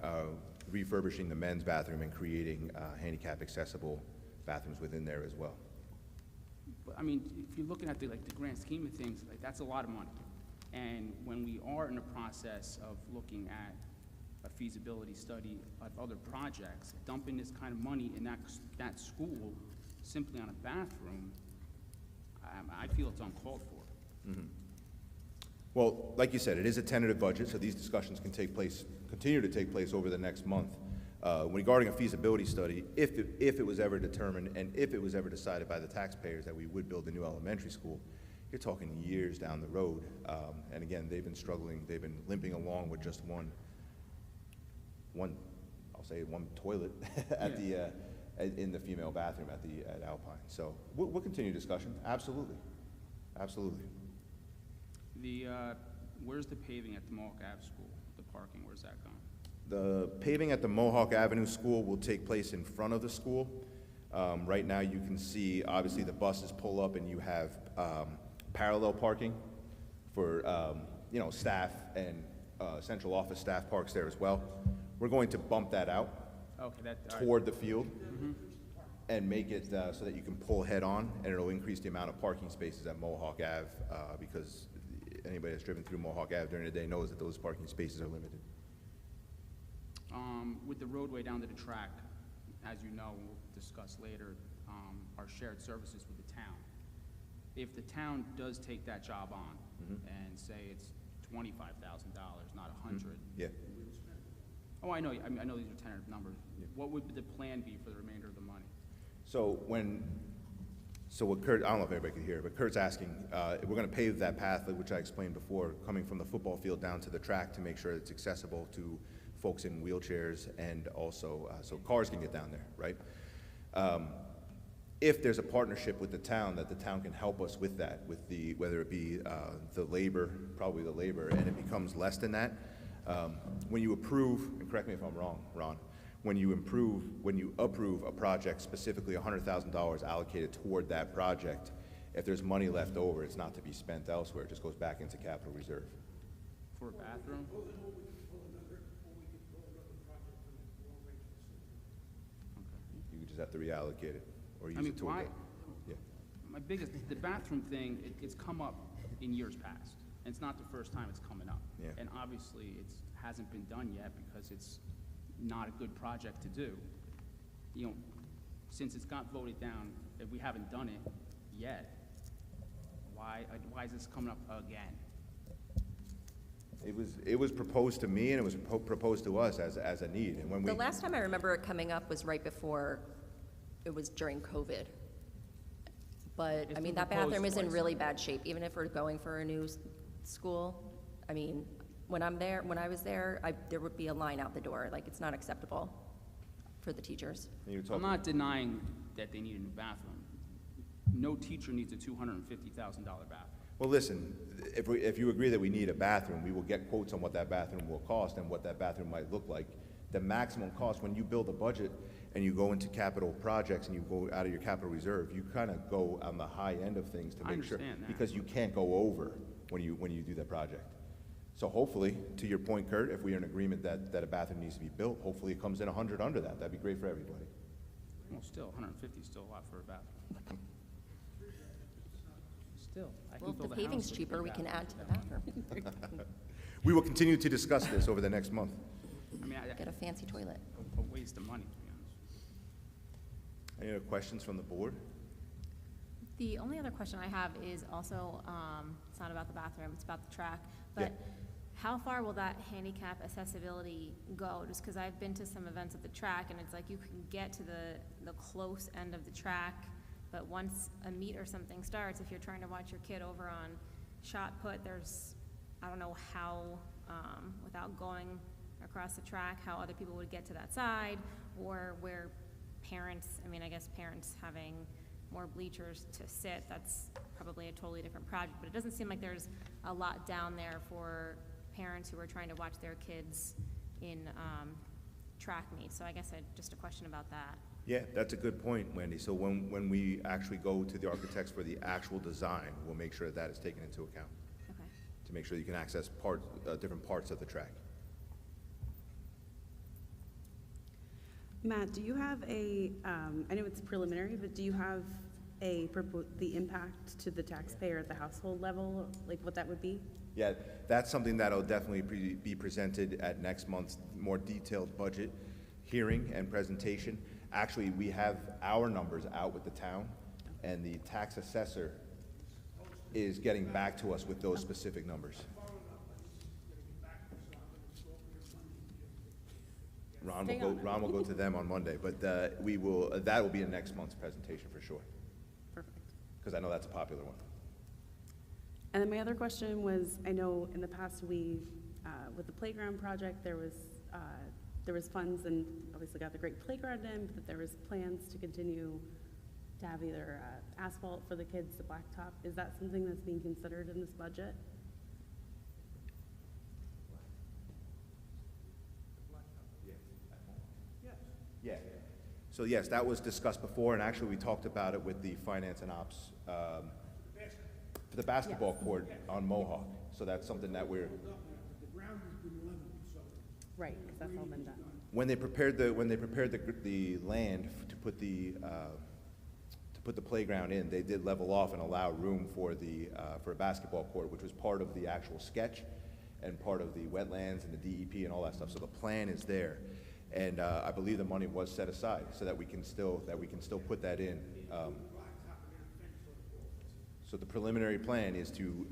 refurbishing the men's bathroom, and creating handicap accessible bathrooms within there as well. But I mean, if you're looking at the grand scheme of things, like that's a lot of money. And when we are in the process of looking at a feasibility study of other projects, dumping this kind of money in that school simply on a bathroom, I feel it's uncalled for. Well, like you said, it is a tentative budget, so these discussions can continue to take place over the next month. Regarding a feasibility study, if it was ever determined and if it was ever decided by the taxpayers that we would build a new elementary school, you're talking years down the road. And again, they've been struggling, they've been limping along with just one toilet at in the female bathroom at Alpine. So we'll continue discussion, absolutely. Where's the paving at the Mohawk Ave school, the parking, where's that going? The paving at the Mohawk Avenue School will take place in front of the school. Right now you can see, obviously, the buses pull up and you have parallel parking for staff, and central office staff parks there as well. We're going to bump that out toward the field and make it so that you can pull head on, and it'll increase the amount of parking spaces at Mohawk Ave because anybody that's driven through Mohawk Ave during the day knows that those parking spaces are limited. With the roadway down to the track, as you know, we'll discuss later, our shared services with the town. If the town does take that job on and say it's $25,000, not $100,000. Yeah. Oh, I know these are tentative numbers. Yeah. What would the plan be for the remainder of the money? So what Kurt, I don't know if everybody could hear, but Kurt's asking, we're going to pave that path, which I explained before, coming from the football field down to the track to make sure it's accessible to folks in wheelchairs, and also so cars can get down there, right? if there's a partnership with the town, that the town can help us with that, with the, whether it be the labor, probably the labor, and it becomes less than that. When you approve, and correct me if I'm wrong, Ron, when you approve a project, specifically $100,000 allocated toward that project, if there's money left over, it's not to be spent elsewhere, it just goes back into capital reserve. For a bathroom? You just have to reallocate it, or use I mean, it toward why, it. Yeah. my biggest, the bathroom thing, it's come up in years past. And it's not the first time it's coming up. Yeah. And obviously, it hasn't been done yet because it's not a good project to do. You know, since it's got voted down, if we haven't done it yet, why is this coming up again? It was proposed to me, and it was proposed to us as a need, and when we. The last time I remember it coming up was right before, it was during COVID. But, It's I mean, been that bathroom proposed is in twice. really bad shape, even if we're going for a new school. I mean, when I was there, there would be a line out the door, like, it's not acceptable for the teachers. You were I'm talking- not denying that they need a new bathroom. No teacher needs a $250,000 bathroom. Well, listen, if you agree that we need a bathroom, we will get quotes on what that bathroom will cost and what that bathroom might look like. The maximum cost, when you build a budget and you go into capital projects and you go out of your capital reserve, you kind of go on the high end of things to I make sure. understand that. Because you can't go over when you do that project. So hopefully, to your point, Kurt, if we are in agreement that a bathroom needs to be built, hopefully it comes in 100 under that. That'd be great for everybody. Well, still, 150 is still a lot for a bathroom. Still, I can Well, if the build a house paving's with a cheaper, we can bathroom. add to the bathroom. We will continue to discuss this over the next month. I mean, Get a fancy toilet. a waste of money, to be honest. Any other questions from the board? The only other question I have is also, it's not about the bathroom, it's about the track. Yeah. But how far will that handicap accessibility go? Just because I've been to some events at the track, and it's like you can get to the close end of the track, but once a meet or something starts, if you're trying to watch your kid over on shot put, there's, I don't know how, without going across the track, how other people would get to that side, or where parents, I mean, I guess parents having more bleachers to sit, that's probably a totally different project, but it doesn't seem like there's a lot down there for parents who are trying to watch their kids in track meets. So I guess just a question about that. Yeah, that's a good point, Wendy. So when we actually go to the architects for the actual design, we'll make sure that is taken into account Okay. to make sure you can access different parts of the track. Matt, do you have I know it's preliminary, but do you have the impact to the taxpayer at the household level, like what that would be? Yeah, that's something that'll definitely be presented at next month's more detailed budget hearing and presentation. Actually, we have our numbers out with the town, and the tax assessor is getting back to us with those specific numbers. Ron will go to them on Monday, but that will be in next month's presentation for sure, Perfect. because I know that's a popular one. And then my other question was, I know in the past with the playground project, there was funds and obviously got the great playground in, but that there was plans to continue to have either asphalt for the kids, the blacktop. Is that something that's being considered in this budget? Yeah. So yes, that was discussed before, and actually we talked about it with the finance and ops, for the basketball court on Mohawk. So that's something that we're, Right, because that's all been done. when they prepared the land to put the playground in, they did level off and allow room for a basketball court, which was part of the actual sketch and part of the wetlands and the DEP and all that stuff. So the plan is there. And I believe the money was set aside so that we can still put that in. So the preliminary plan is to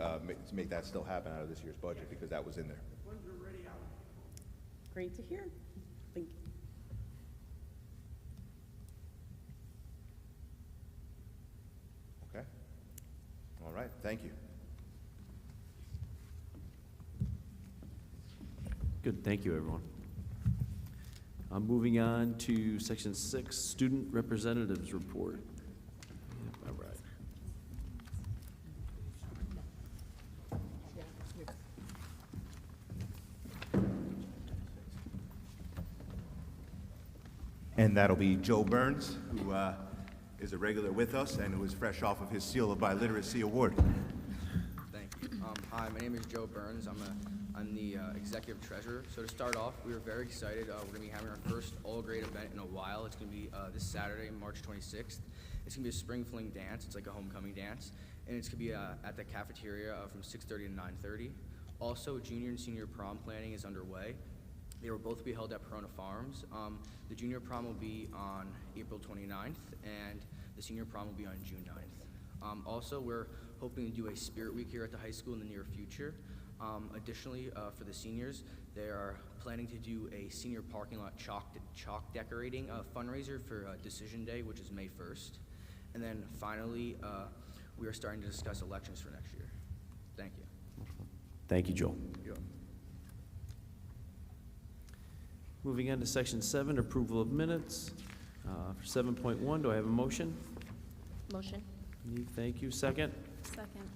make that still happen out of this year's budget, because that was in there. Great to hear. Thank you. Okay? All right, thank you. Good, thank you, everyone. Moving on to section 6, student representatives report. And that'll be Joe Burns, who is a regular with us and who is fresh off of his Seal of Biliteracy Award. Thank you. Hi, my name is Joe Burns. I'm the executive treasurer. So to start off, we were very excited. We're going to be having our first all-grade event in a while. It's going to be this Saturday, March 26th. It's going to be a spring fling dance. It's like a homecoming dance. And it's going to be at the cafeteria from 6:30 to 9:30. Also, junior and senior prom planning is underway. They will both be held at Perona Farms. The junior prom will be on April 29th, and the senior prom will be on June 9th. Also, we're hoping to do a spirit week here at the high school in the near future. Additionally, for the seniors, they are planning to do a senior parking lot chalk decorating fundraiser for Decision Day, which is May 1st. And then finally, we are starting to discuss elections for next year. Thank you. Thank you, Joel. You're welcome. Moving on to section 7, approval of minutes. For 7.1, do I have a motion? Motion. Eve, thank you. Second? Second.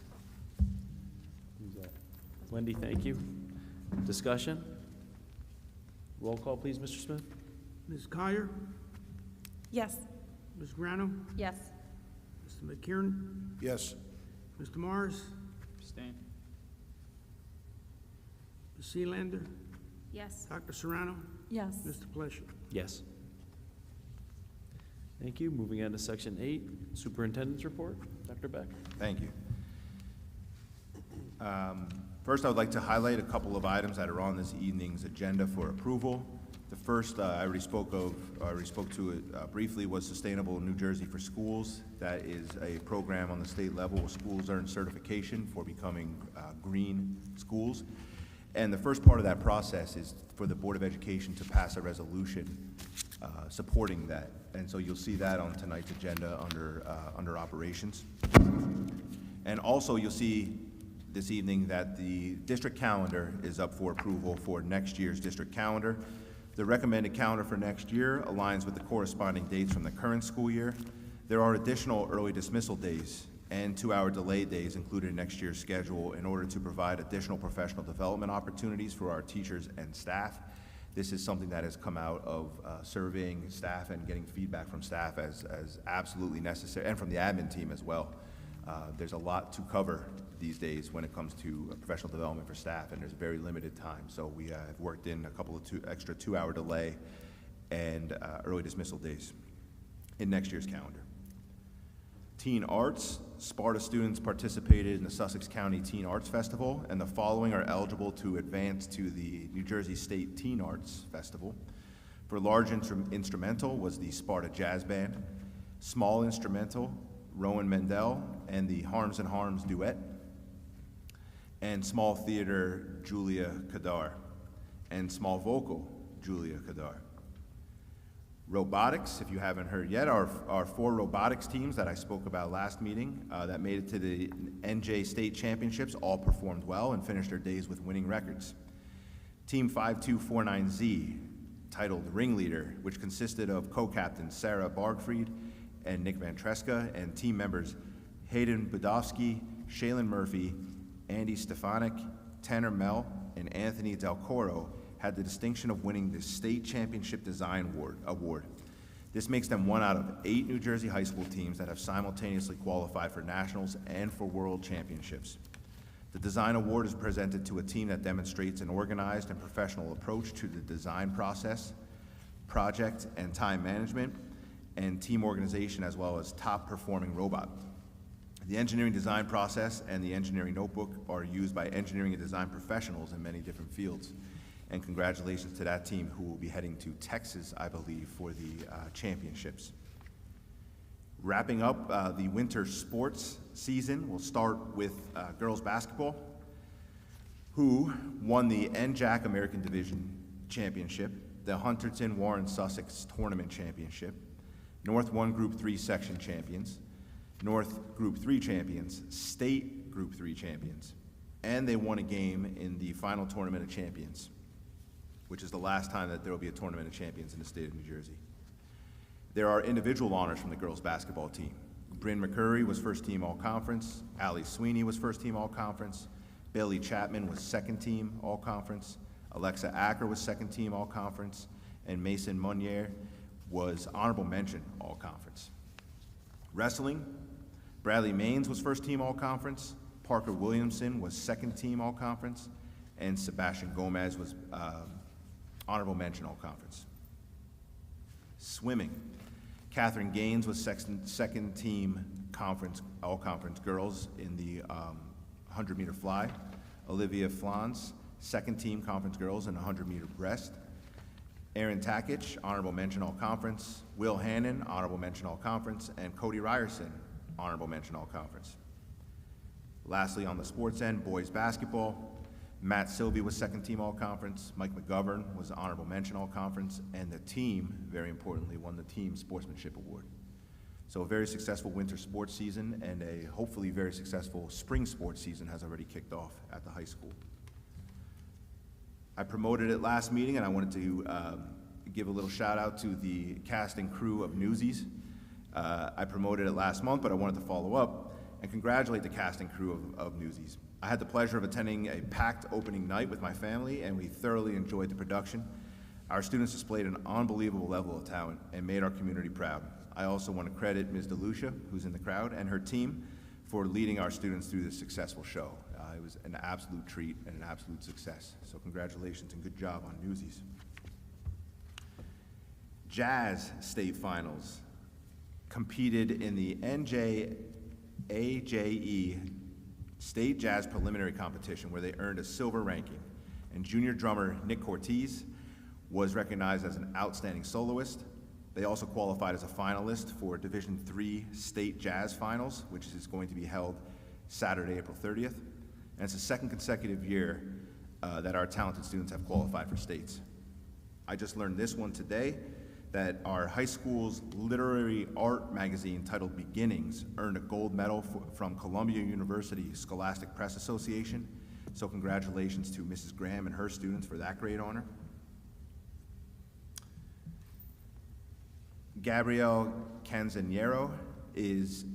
Wendy, thank you. Discussion? Roll call, please, Mr. Smith. Ms. Kyer, Yes. Ms. Grano, Yes. Mr. McKiernan, Yes. Mr. Morris, Abstain. Ms. Sealander, Yes. Dr. Serrano, Yes. Mr. Plesher. Yes. Thank you. Moving on to section 8, superintendent's report. Dr. Beck. Thank you. First, I would like to highlight a couple of items that are on this evening's agenda for approval. The first I already spoke to it briefly, was Sustainable New Jersey for Schools. That is a program on the state level where schools earn certification for becoming green schools. And the first part of that process is for the Board of Education to pass a resolution supporting that. And so you'll see that on tonight's agenda under operations. And also you'll see this evening that the district calendar is up for approval for next year's district calendar. The recommended calendar for next year aligns with the corresponding dates from the current school year. There are additional early dismissal days and 2-hour delay days included in next year's schedule in order to provide additional professional development opportunities for our teachers and staff. This is something that has come out of surveying staff and getting feedback from staff as absolutely necessary, and from the admin team as well. There's a lot to cover these days when it comes to professional development for staff, and there's very limited time. So we have worked in a couple of extra 2-hour delay and early dismissal days in next year's calendar. Teen Arts, Sparta students participated in the Sussex County Teen Arts Festival, and the following are eligible to advance to the New Jersey State Teen Arts Festival. For large instrumental was the Sparta Jazz Band, small instrumental, Rowan Mendel and the Harms and Harms Duet, and small theater, Julia Kadar, and small vocal, Julia Kadar. Robotics, if you haven't heard yet, our 4 robotics teams that I spoke about last meeting that made it to the NJ State Championships all performed well and finished their days with winning records. Team 5249Z, titled Ringleader, which consisted of co-captains Sarah Bargfried and Nick Van Treska, and team members Hayden Budofsky, Shaylin Murphy, Andy Stefanik, Tanner Mell, and Anthony Del Coro, had the distinction of winning the State Championship Design Award. This makes them 1 out of 8 New Jersey high school teams that have simultaneously qualified for nationals and for world championships. The Design Award is presented to a team that demonstrates an organized and professional approach to the design process, project and time management, and team organization, as well as top-performing robot. The engineering design process and the engineering notebook are used by engineering and design professionals in many different fields. And congratulations to that team, who will be heading to Texas, I believe, for the championships. Wrapping up the winter sports season, we'll start with girls basketball, who won the NJAC American Division Championship, the Hunterton Warren Sussex Tournament Championship, North 1 Group 3 Section Champions, North Group 3 Champions, State Group 3 Champions, and they won a game in the final Tournament of Champions, which is the last time that there will be a Tournament of Champions in the state of New Jersey. There are individual honors from the girls basketball team. Bryn McCurry was first team all-conference, Allie Sweeney was first team all-conference, Bailey Chapman was second team all-conference, Alexa Acker was second team all-conference, and Mason Munier was honorable mention all-conference. Wrestling, Bradley Maines was first team all-conference, Parker Williamson was second team all-conference, and Sebastian Gomez was honorable mention all-conference. Swimming, Catherine Gaines was second team conference, all-conference girls in the 100-meter fly. Olivia Flans, second team conference girls in 100-meter breast. Erin Takich, honorable mention all-conference. Will Hannon, honorable mention all-conference. And Cody Ryerson, honorable mention all-conference. Lastly, on the sports end, boys basketball, Matt Silvey was second team all-conference. Mike McGovern was honorable mention all-conference. And the team, very importantly, won the team sportsmanship award. So a very successful winter sports season and a hopefully very successful spring sports season has already kicked off at the high school. I promoted it last meeting, and I wanted to give a little shout out to the cast and crew of Newsies. I promoted it last month, but I wanted to follow up and congratulate the cast and crew of Newsies. I had the pleasure of attending a packed opening night with my family, and we thoroughly enjoyed the production. Our students displayed an unbelievable level of talent and made our community proud. I also want to credit Ms. DeLucia, who's in the crowd, and her team for leading our students through this successful show. It was an absolute treat and an absolute success. So congratulations and good job on Newsies. Jazz state finals competed in the NJAJE State Jazz Preliminary Competition, where they earned a silver ranking. And junior drummer Nick Cortez was recognized as an outstanding soloist. They also qualified as a finalist for Division III State Jazz Finals, which is going to be held Saturday, April 30th. And it's the second consecutive year that our talented students have qualified for states. I just learned this one today, that our high school's literary art magazine titled Beginnings earned a gold medal from Columbia University Scholastic Press Association. So congratulations to Mrs. Graham and her students for that great honor. Gabrielle Canzaniero is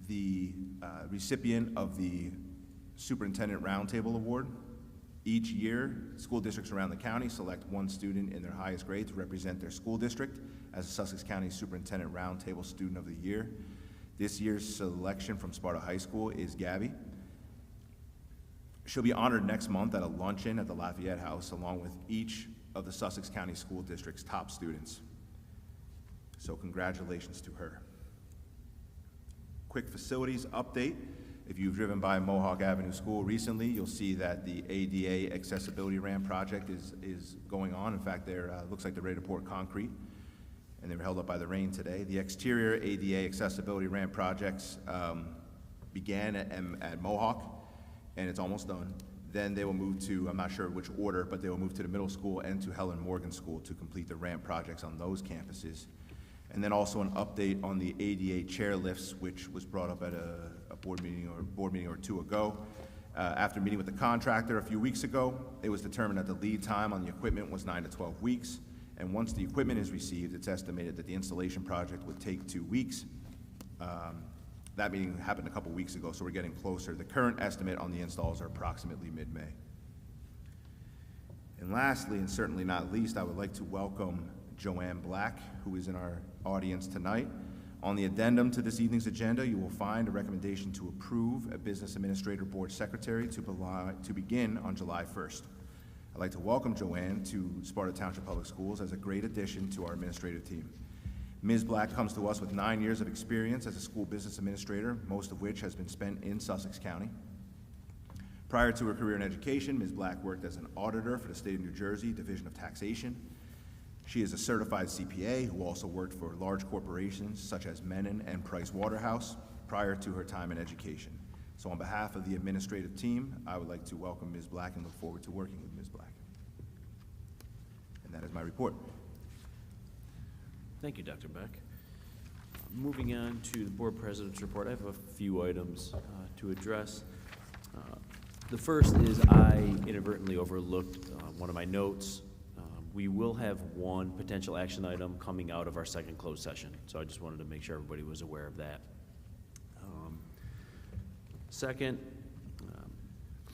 the recipient of the Superintendent Roundtable Award. Each year, school districts around the county select one student in their highest grade to represent their school district as the Sussex County Superintendent Roundtable Student of the Year. This year's selection from Sparta High School is Gabby. She'll be honored next month at a luncheon at the Lafayette House, along with each of the Sussex County School District's top students. So congratulations to her. Quick facilities update. If you've driven by Mohawk Avenue School recently, you'll see that the ADA accessibility ramp project is going on. In fact, looks like they're ready to pour concrete, and they were held up by the rain today. The exterior ADA accessibility ramp projects began at Mohawk, and it's almost done. Then they will move to, I'm not sure which order, but they will move to the middle school and to Helen Morgan School to complete the ramp projects on those campuses. And then also an update on the ADA chair lifts, which was brought up at a board meeting or two ago. After meeting with the contractor a few weeks ago, it was determined that the lead time on the equipment was 9 to 12 weeks. And once the equipment is received, it's estimated that the installation project would take 2 weeks. That meeting happened a couple weeks ago, so we're getting closer. The current estimate on the installs are approximately mid-May. And lastly, and certainly not least, I would like to welcome Joanne Black, who is in our audience tonight. On the addendum to this evening's agenda, you will find a recommendation to approve a Business Administrator Board Secretary to begin on July 1st. I'd like to welcome Joanne to Sparta Township Public Schools as a great addition to our administrative team. Ms. Black comes to us with 9 years of experience as a school business administrator, most of which has been spent in Sussex County. Prior to her career in education, Ms. Black worked as an auditor for the state of New Jersey Division of Taxation. She is a certified CPA who also worked for large corporations such as Menon and Price Waterhouse prior to her time in education. So on behalf of the administrative team, I would like to welcome Ms. Black and look forward to working with Ms. Black. And that is my report. Thank you, Dr. Beck. Moving on to the board president's report, I have a few items to address. The first is I inadvertently overlooked one of my notes. We will have one potential action item coming out of our second closed session, so I just wanted to make sure everybody was aware of that. Second,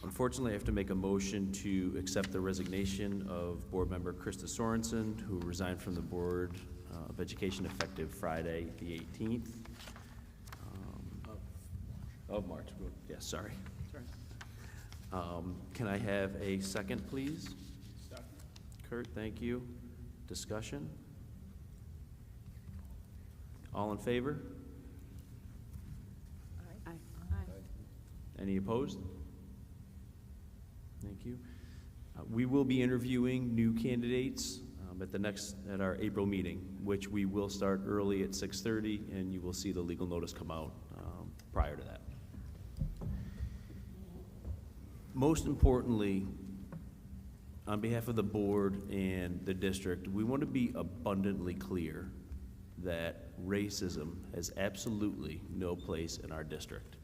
unfortunately, I have to make a motion to accept the resignation of board member Krista Sorensen, who resigned from the board of Education effective Friday, the 18th of March. Yes, sorry. Can I have a second, please? Second. Kurt, thank you. Discussion? All in favor? Aye. Any opposed? Thank you. We will be interviewing new candidates at our April meeting, which we will start early at 6:30, and you will see the legal notice come out prior to that. Most importantly, on behalf of the board and the district, we want to be abundantly clear that racism has absolutely no place in our district.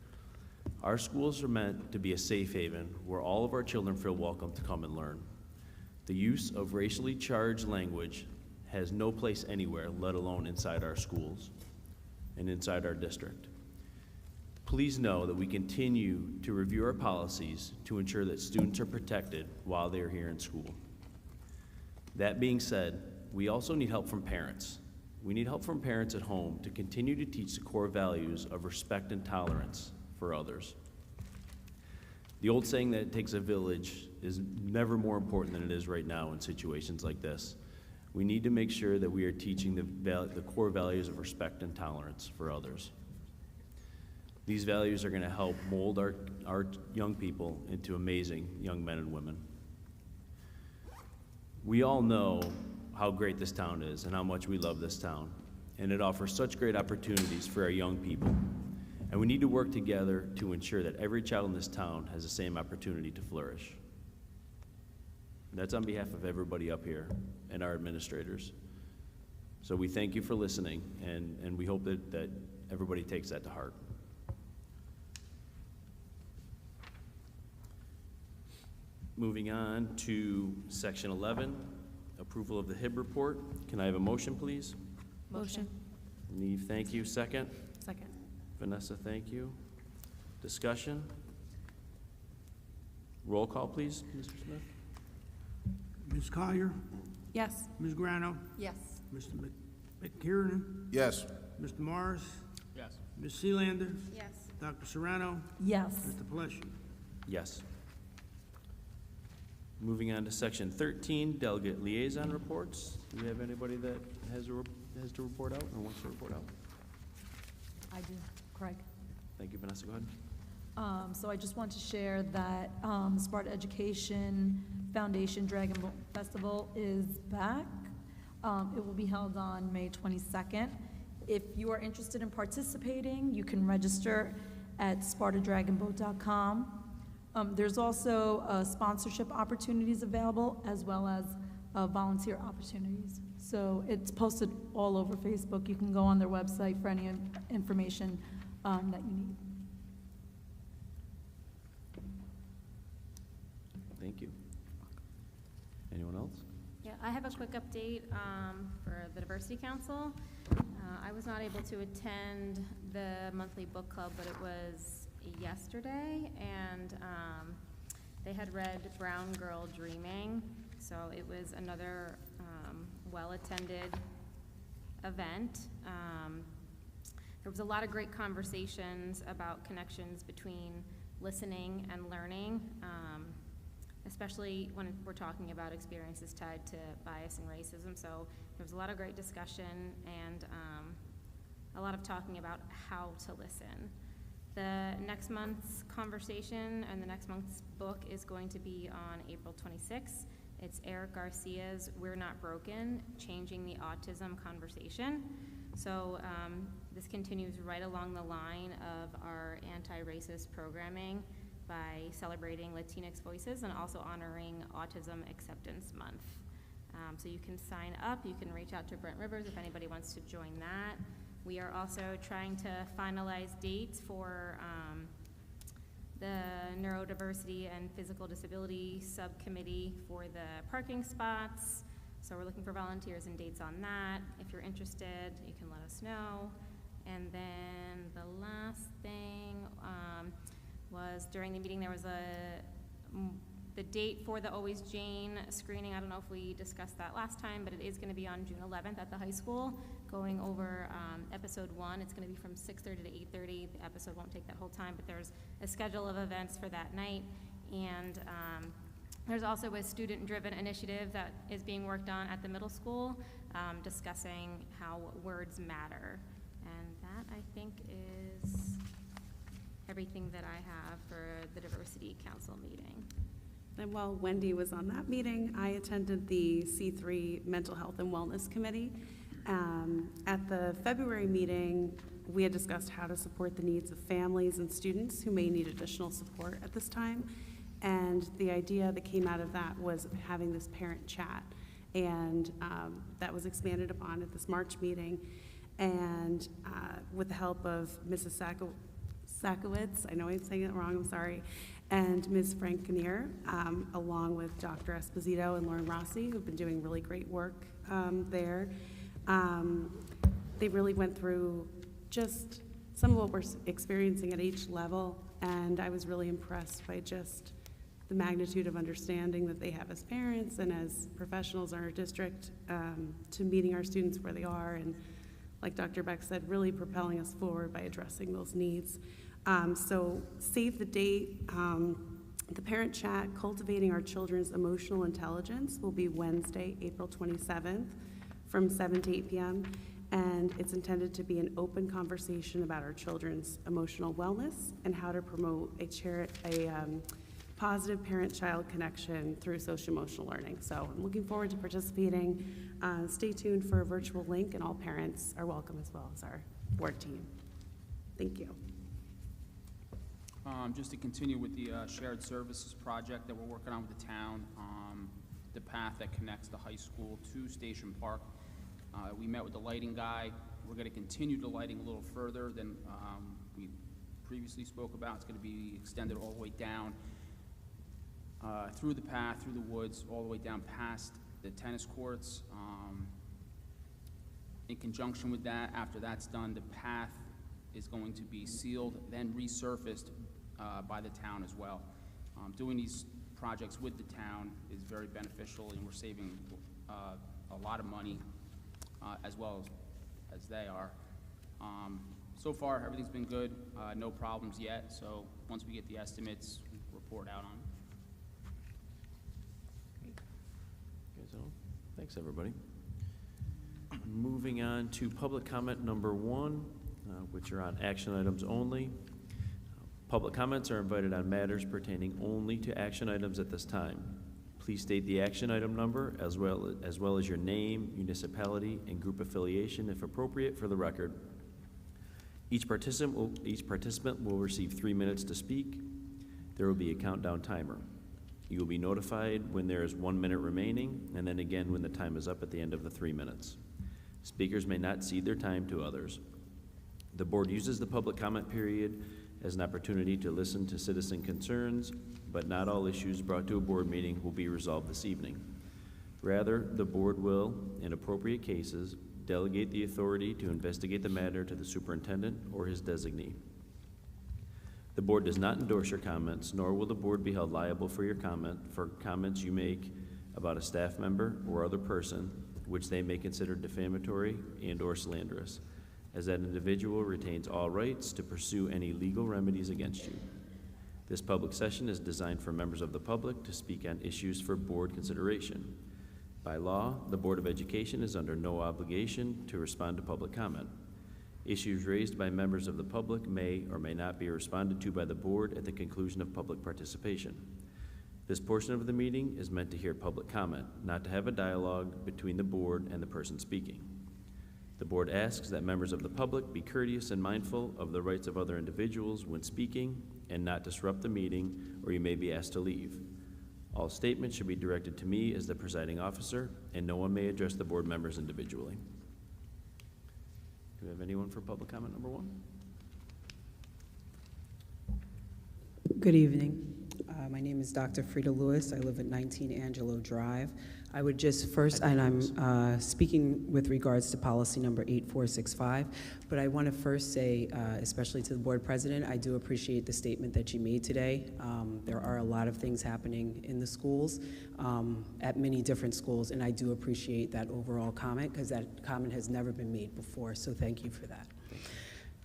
Our schools are meant to be a safe haven where all of our children feel welcome to come and learn. The use of racially charged language has no place anywhere, let alone inside our schools and inside our district. Please know that we continue to review our policies to ensure that students are protected while they are here in school. That being said, we also need help from parents. We need help from parents at home to continue to teach the core values of respect and tolerance for others. The old saying that it takes a village is never more important than it is right now in situations like this. We need to make sure that we are teaching the core values of respect and tolerance for others. These values are going to help mold our young people into amazing young men and women. We all know how great this town is and how much we love this town, and it offers such great opportunities for our young people. And we need to work together to ensure that every child in this town has the same opportunity to flourish. That's on behalf of everybody up here and our administrators. So we thank you for listening, and we hope that everybody takes that to heart. Moving on to section 11, approval of the HIB report. Can I have a motion, please? Motion. Neve, thank you. Second? Second. Vanessa, thank you. Discussion? Roll call, please, Mr. Smith. Ms. Collier, Yes. Ms. Grano, Yes. Mr. McKiernan, Yes. Mr. Morris, Yes. Ms. Sealander, Yes. Dr. Serrano, Yes. Mr. Pleshy. Yes. Moving on to section 13, delegate liaison reports. Do we have anybody that has to report out or wants to report out? I do, Craig. Thank you, Vanessa. Go ahead. So I just want to share that the Sparta Education Foundation Dragon Boat Festival is back. It will be held on May 22nd. If you are interested in participating, you can register at spartadragonboat.com. There's also sponsorship opportunities available as well as volunteer opportunities. So it's posted all over Facebook. You can go on their website for any information that you need. Thank you. Anyone else? Yeah, I have a quick update for the Diversity Council. I was not able to attend the monthly book club, but it was yesterday, and they had read Brown Girl Dreaming, so it was another well-attended event. There was a lot of great conversations about connections between listening and learning, especially when we're talking about experiences tied to bias and racism. So there was a lot of great discussion and a lot of talking about how to listen. The next month's conversation and the next month's book is going to be on April 26th. It's Eric Garcia's We're Not Broken, Changing the Autism Conversation. So this continues right along the line of our anti-racist programming by celebrating Latinx voices and also honoring Autism Acceptance Month. So you can sign up, you can reach out to Brent Rivers if anybody wants to join that. We are also trying to finalize dates for the Neurodiversity and Physical Disability Subcommittee for the parking spots. So we're looking for volunteers and dates on that. If you're interested, you can let us know. And then the last thing was during the meeting there was a The date for the Always Jane screening, I don't know if we discussed that last time, but it is going to be on June 11th at the high school, going over episode 1. It's going to be from 6:30 to 8:30. The episode won't take that whole time, but there's a schedule of events for that night. And there's also a student-driven initiative that is being worked on at the middle school, discussing how words matter. And that, I think, is everything that I have for the Diversity Council meeting. And while Wendy was on that meeting, I attended the C3 Mental Health and Wellness Committee. At the February meeting, we had discussed how to support the needs of families and students who may need additional support at this time. And the idea that came out of that was having this parent chat. And that was expanded upon at this March meeting. And with the help of Mrs. Sakowitz, I know I'm saying it wrong, I'm sorry, and Ms. Frank Kinnear, along with Dr. Esposito and Lauren Rossi, who've been doing really great work there. They really went through just some of what we're experiencing at each level, and I was really impressed by just the magnitude of understanding that they have as parents and as professionals in our district to meeting our students where they are, and like Dr. Beck said, really propelling us forward by addressing those needs. So save the date. The parent chat, Cultivating Our Children's Emotional Intelligence, will be Wednesday, April 27th from 7 to 8 p.m. And it's intended to be an open conversation about our children's emotional wellness and how to promote a positive parent-child connection through social-emotional learning. So I'm looking forward to participating. Stay tuned for a virtual link, and all parents are welcome as well as our board team. Thank you. Just to continue with the shared services project that we're working on with the town, the path that connects the high school to Station Park. We met with the lighting guy. We're going to continue the lighting a little further than we previously spoke about. It's going to be extended all the way down through the path, through the woods, all the way down past the tennis courts. In conjunction with that, after that's done, the path is going to be sealed, then resurfaced by the town as well. Doing these projects with the town is very beneficial, and we're saving a lot of money as well as they are. So far, everything's been good, no problems yet, so once we get the estimates, we'll report out on it. Okay, so, thanks, everybody. Moving on to public comment number 1, which are on action items only. Public comments are invited on matters pertaining only to action items at this time. Please state the action item number as well as your name, municipality, and group affiliation if appropriate for the record. Each participant will receive 3 minutes to speak. There will be a countdown timer. You will be notified when there is 1 minute remaining, and then again when the time is up at the end of the 3 minutes. Speakers may not cede their time to others. The board uses the public comment period as an opportunity to listen to citizen concerns, but not all issues brought to a board meeting will be resolved this evening. Rather, the board will, in appropriate cases, delegate the authority to investigate the matter to the superintendent or his designee. The board does not endorse your comments, nor will the board be held liable for comments you make about a staff member or other person, which they may consider defamatory and/or slanderous, as that individual retains all rights to pursue any legal remedies against you. This public session is designed for members of the public to speak on issues for board consideration. By law, the Board of Education is under no obligation to respond to public comment. Issues raised by members of the public may or may not be responded to by the board at the conclusion of public participation. This portion of the meeting is meant to hear public comment, not to have a dialogue between the board and the person speaking. The board asks that members of the public be courteous and mindful of the rights of other individuals when speaking and not disrupt the meeting, or you may be asked to leave. All statements should be directed to me as the presiding officer, and no one may address the board members individually. Do we have anyone for public comment number 1? Good evening. My name is Dr. Frida Lewis. I live at 19 Angelo Drive. I would just first, and I'm speaking with regards to policy number 8465, but I want to first say, especially to the board president, I do appreciate the statement that you made today. There are a lot of things happening in the schools, at many different schools, and I do appreciate that overall comment, because that comment has never been made before, so thank you for that.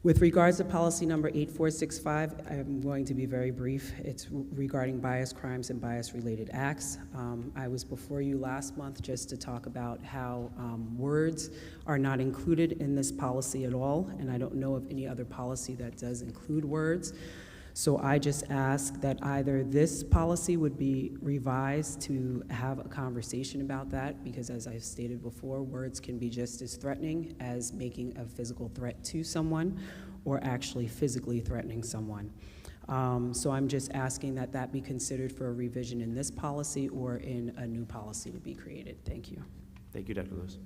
With regards to policy number 8465, I'm going to be very brief. It's regarding bias crimes and bias-related acts. I was before you last month just to talk about how words are not included in this policy at all, and I don't know of any other policy that does include words. So I just ask that either this policy would be revised to have a conversation about that, because as I've stated before, words can be just as threatening as making a physical threat to someone or actually physically threatening someone. So I'm just asking that that be considered for a revision in this policy or in a new policy to be created. Thank you. Thank you, Dr. Lewis.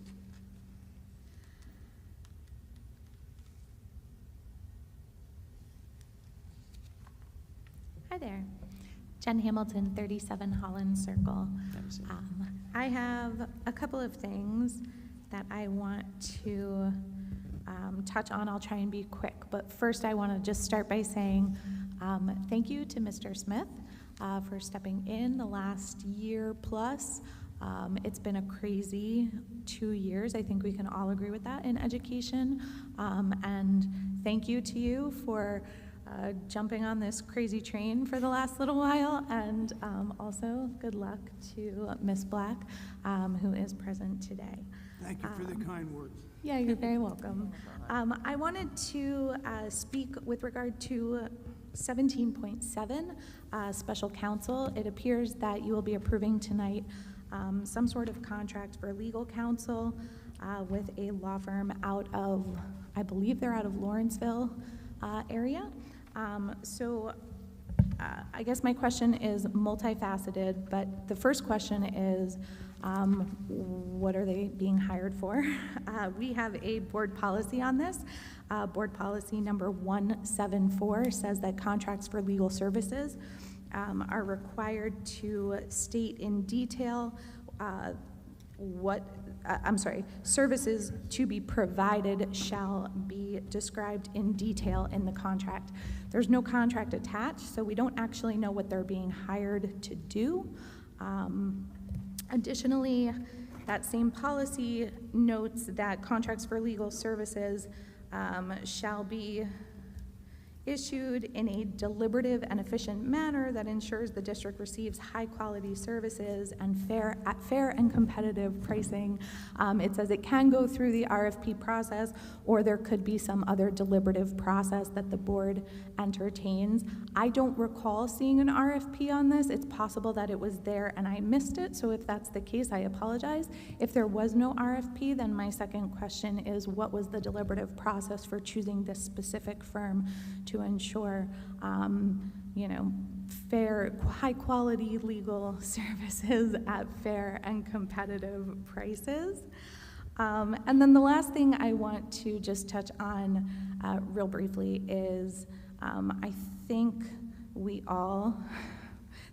Hi there. Jen Hamilton, 37 Holland Circle. I have a couple of things that I want to touch on. I'll try and be quick, but first I want to just start by saying thank you to Mr. Smith for stepping in the last year plus. It's been a crazy 2 years. I think we can all agree with that in education. And thank you to you for jumping on this crazy train for the last little while, and also good luck to Miss Black, who is present today. Thank you for the kind words. Yeah, you're very welcome. I wanted to speak with regard to 17.7, special counsel. It appears that you will be approving tonight some sort of contract for legal counsel with a law firm out of, I believe they're out of Lawrenceville area. I guess my question is multifaceted, but the first question is, what are they being hired for? We have a board policy on this. Board policy number 174 says that contracts for legal services are required to state in detail services to be provided shall be described in detail in the contract. There's no contract attached, so we don't actually know what they're being hired to do. Additionally, that same policy notes that contracts for legal services shall be issued in a deliberative and efficient manner that ensures the district receives high-quality services and at fair and competitive pricing. It says it can go through the RFP process, or there could be some other deliberative process that the board entertains. I don't recall seeing an RFP on this. It's possible that it was there and I missed it, so if that's the case, I apologize. If there was no RFP, then my second question is, what was the deliberative process for choosing this specific firm to ensure, fair, high-quality legal services at fair and competitive prices? And then the last thing I want to just touch on real briefly is I think we all,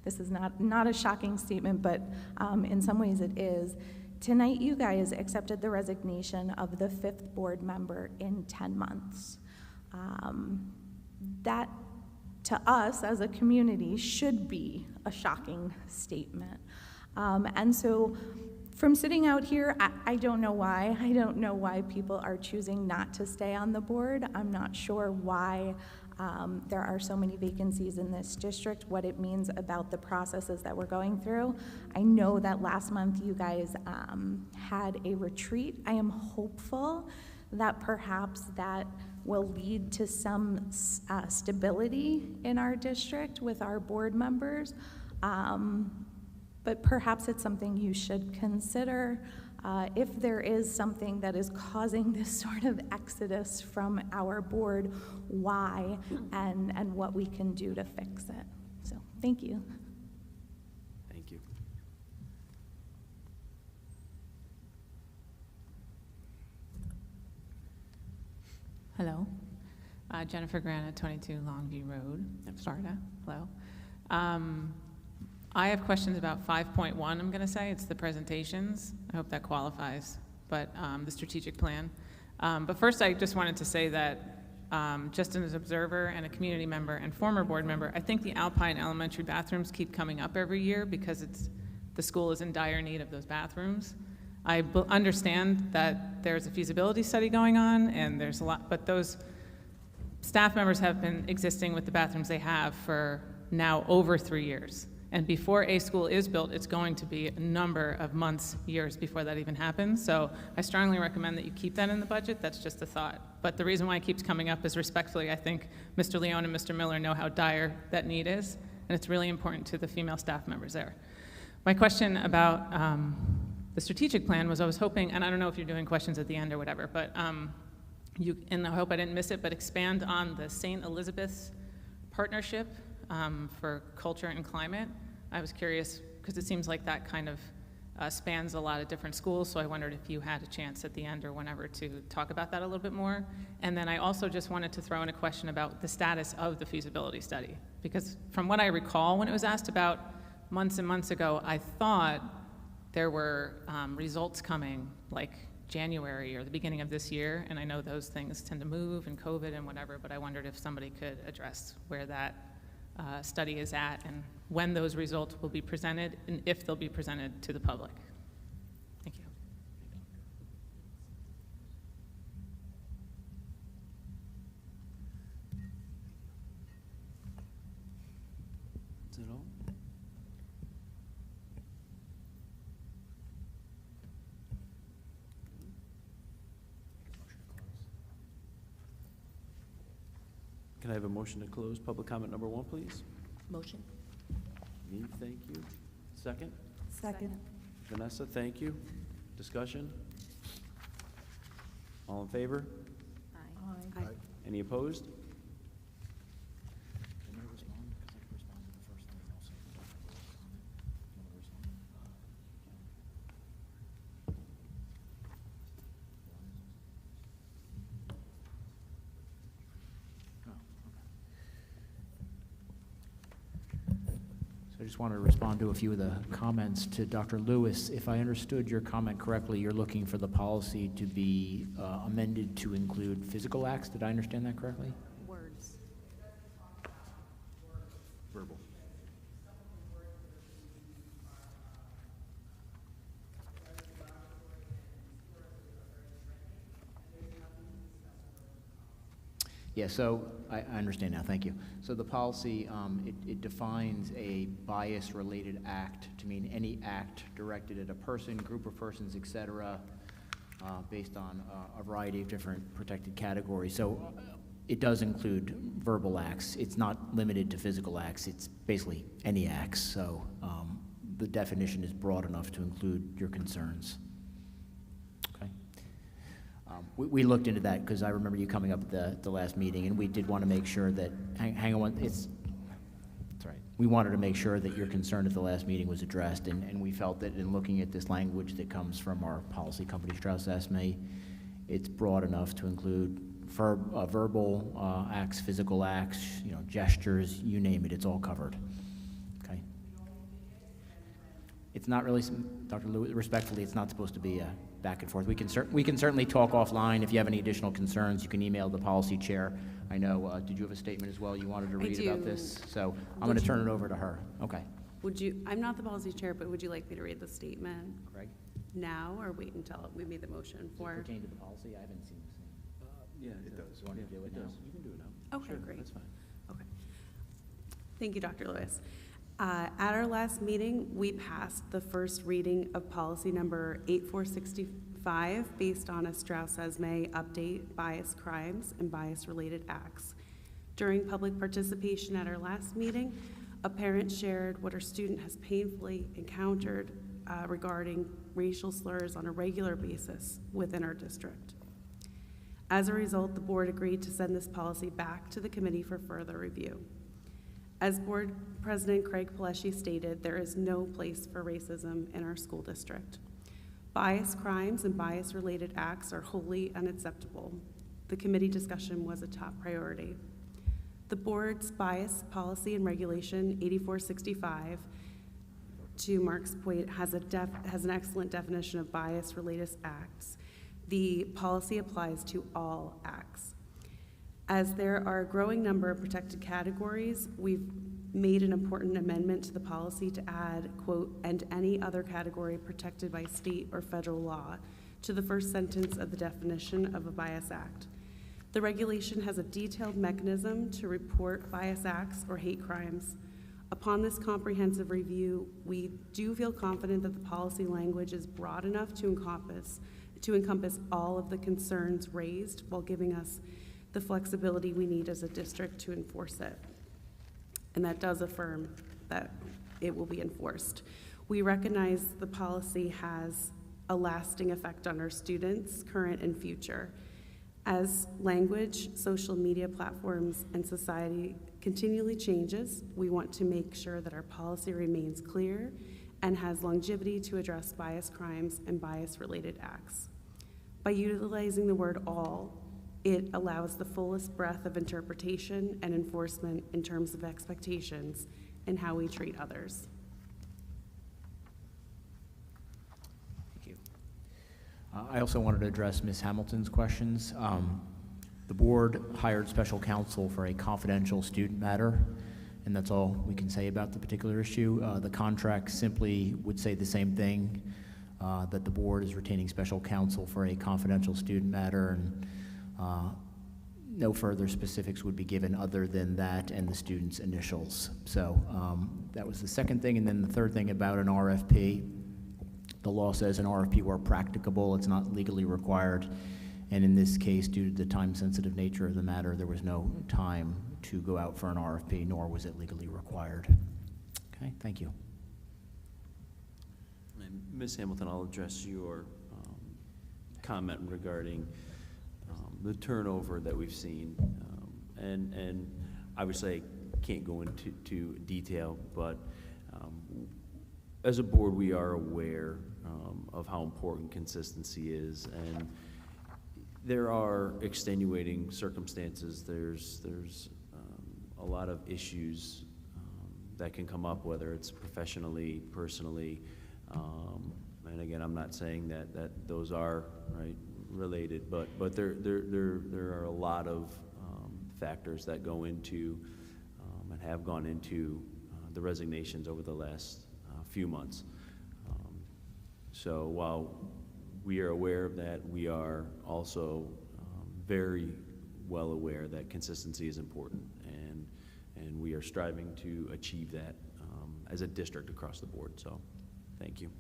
this is not a shocking statement, but in some ways it is, tonight you guys accepted the resignation of the 5th board member in 10 months. That, to us as a community, should be a shocking statement. And so from sitting out here, I don't know why. I don't know why people are choosing not to stay on the board. I'm not sure why there are so many vacancies in this district, what it means about the processes that we're going through. I know that last month you guys had a retreat. I am hopeful that perhaps that will lead to some stability in our district with our board members. But perhaps it's something you should consider if there is something that is causing this sort of exodus from our board, why, and what we can do to fix it. So, thank you. Thank you. Hello. Jennifer Grant at 22 Longview Road, Sparta. Hello. I have questions about 5.1, I'm going to say. It's the presentations. I hope that qualifies, but the strategic plan. But first, I just wanted to say that just as an observer and a community member and former board member, I think the Alpine Elementary bathrooms keep coming up every year because the school is in dire need of those bathrooms. I understand that there's a feasibility study going on and there's a lot, but those staff members have been existing with the bathrooms they have for now over 3 years. And before a school is built, it's going to be a number of months, years before that even happens. So I strongly recommend that you keep that in the budget. That's just a thought. But the reason why it keeps coming up is respectfully, I think Mr. Leone and Mr. Miller know how dire that need is, and it's really important to the female staff members there. My question about the strategic plan was I was hoping, and I don't know if you're doing questions at the end or whatever, but and I hope I didn't miss it, but expand on the St. Elizabeth's partnership for culture and climate. I was curious because it seems like that kind of spans a lot of different schools, so I wondered if you had a chance at the end or whenever to talk about that a little bit more. And then I also just wanted to throw in a question about the status of the feasibility study, because from what I recall when it was asked about months and months ago, I thought there were results coming like January or the beginning of this year, and I know those things tend to move and COVID and whatever, but I wondered if somebody could address where that study is at and when those results will be presented and if they'll be presented to the public. Thank you. Is that all? Can I have a motion to close public comment number 1, please? Motion. Me, thank you. Second? Second. Vanessa, thank you. Discussion? All in favor? Aye. Aye. Any opposed? I just wanted to respond to a few of the comments to Dr. Lewis. If I understood your comment correctly, you're looking for the policy to be amended to include physical acts. Did I understand that correctly? Words. Verbal. Yeah, so I understand now, thank you. So the policy, it defines a bias-related act to mean any act directed at a person, group of persons, et cetera, based on a variety of different protected categories. So it does include verbal acts. It's not limited to physical acts. It's basically any acts. So the definition is broad enough to include your concerns. Okay. We looked into that because I remember you coming up at the last meeting, and we did want to make sure that, hang on, it's right. We wanted to make sure that your concern at the last meeting was addressed, and we felt that in looking at this language that comes from our policy company, Strauss Esme, it's broad enough to include verbal acts, physical acts, gestures, you name it, it's all covered. Okay. It's not really, Dr. Lewis, respectfully, it's not supposed to be a back and forth. We can certainly talk offline. If you have any additional concerns, you can email the policy chair. I know, did you have a statement as well you wanted to read about this? So I'm going to turn it over to her. Okay. I'm not the policy chair, but would you like me to read the statement Craig? now or wait until we made the motion Does it for? pertain to the policy? I haven't seen this thing. Yeah, It does. You want to do it now? You can do it now. Okay, Sure, great. That's fine. Okay. Thank you, Dr. Lewis. At our last meeting, we passed the first reading of policy number 8465 based on a Strauss-Esme update, bias crimes and bias-related acts. During public participation at our last meeting, a parent shared what her student has painfully encountered regarding racial slurs on a regular basis within our district. As a result, the board agreed to send this policy back to the committee for further review. As Board President Craig Paleschi stated, there is no place for racism in our school district. Bias crimes and bias-related acts are wholly unacceptable. The committee discussion was a top priority. The board's bias policy and regulation 8465 to Mark's point, has an excellent definition of bias-related acts. The policy applies to all acts. As there are a growing number of protected categories, we've made an important amendment to the policy to add, quote, "and any other category protected by state or federal law" to the first sentence of the definition of a bias act. The regulation has a detailed mechanism to report bias acts or hate crimes. Upon this comprehensive review, we do feel confident that the policy language is broad enough to encompass all of the concerns raised while giving us the flexibility we need as a district to enforce it. And that does affirm that it will be enforced. We recognize the policy has a lasting effect on our students, current and future. As language, social media platforms, and society continually changes, we want to make sure that our policy remains clear and has longevity to address bias crimes and bias-related acts. By utilizing the word all, it allows the fullest breadth of interpretation and enforcement in terms of expectations and how we treat others. Thank you. I also wanted to address Ms. Hamilton's questions. The board hired special counsel for a confidential student matter, and that's all we can say about the particular issue. The contract simply would say the same thing, that the board is retaining special counsel for a confidential student matter, and no further specifics would be given other than that and the student's initials. So that was the second thing. And then the third thing about an RFP, the law says an RFP where practicable, it's not legally required. And in this case, due to the time-sensitive nature of the matter, there was no time to go out for an RFP, nor was it legally required. Okay, thank you. And Ms. Hamilton, I'll address your comment regarding the turnover that we've seen. And obviously I can't go into detail, but as a board, we are aware of how important consistency is, and there are extenuating circumstances. There's a lot of issues that can come up, whether it's professionally, personally, and again, I'm not saying that those are right related, but there are a lot of factors that go into and have gone into the resignations over the last few months. So while we are aware of that, we are also very well aware that consistency is important, and we are striving to achieve that as a district across the board. So thank you.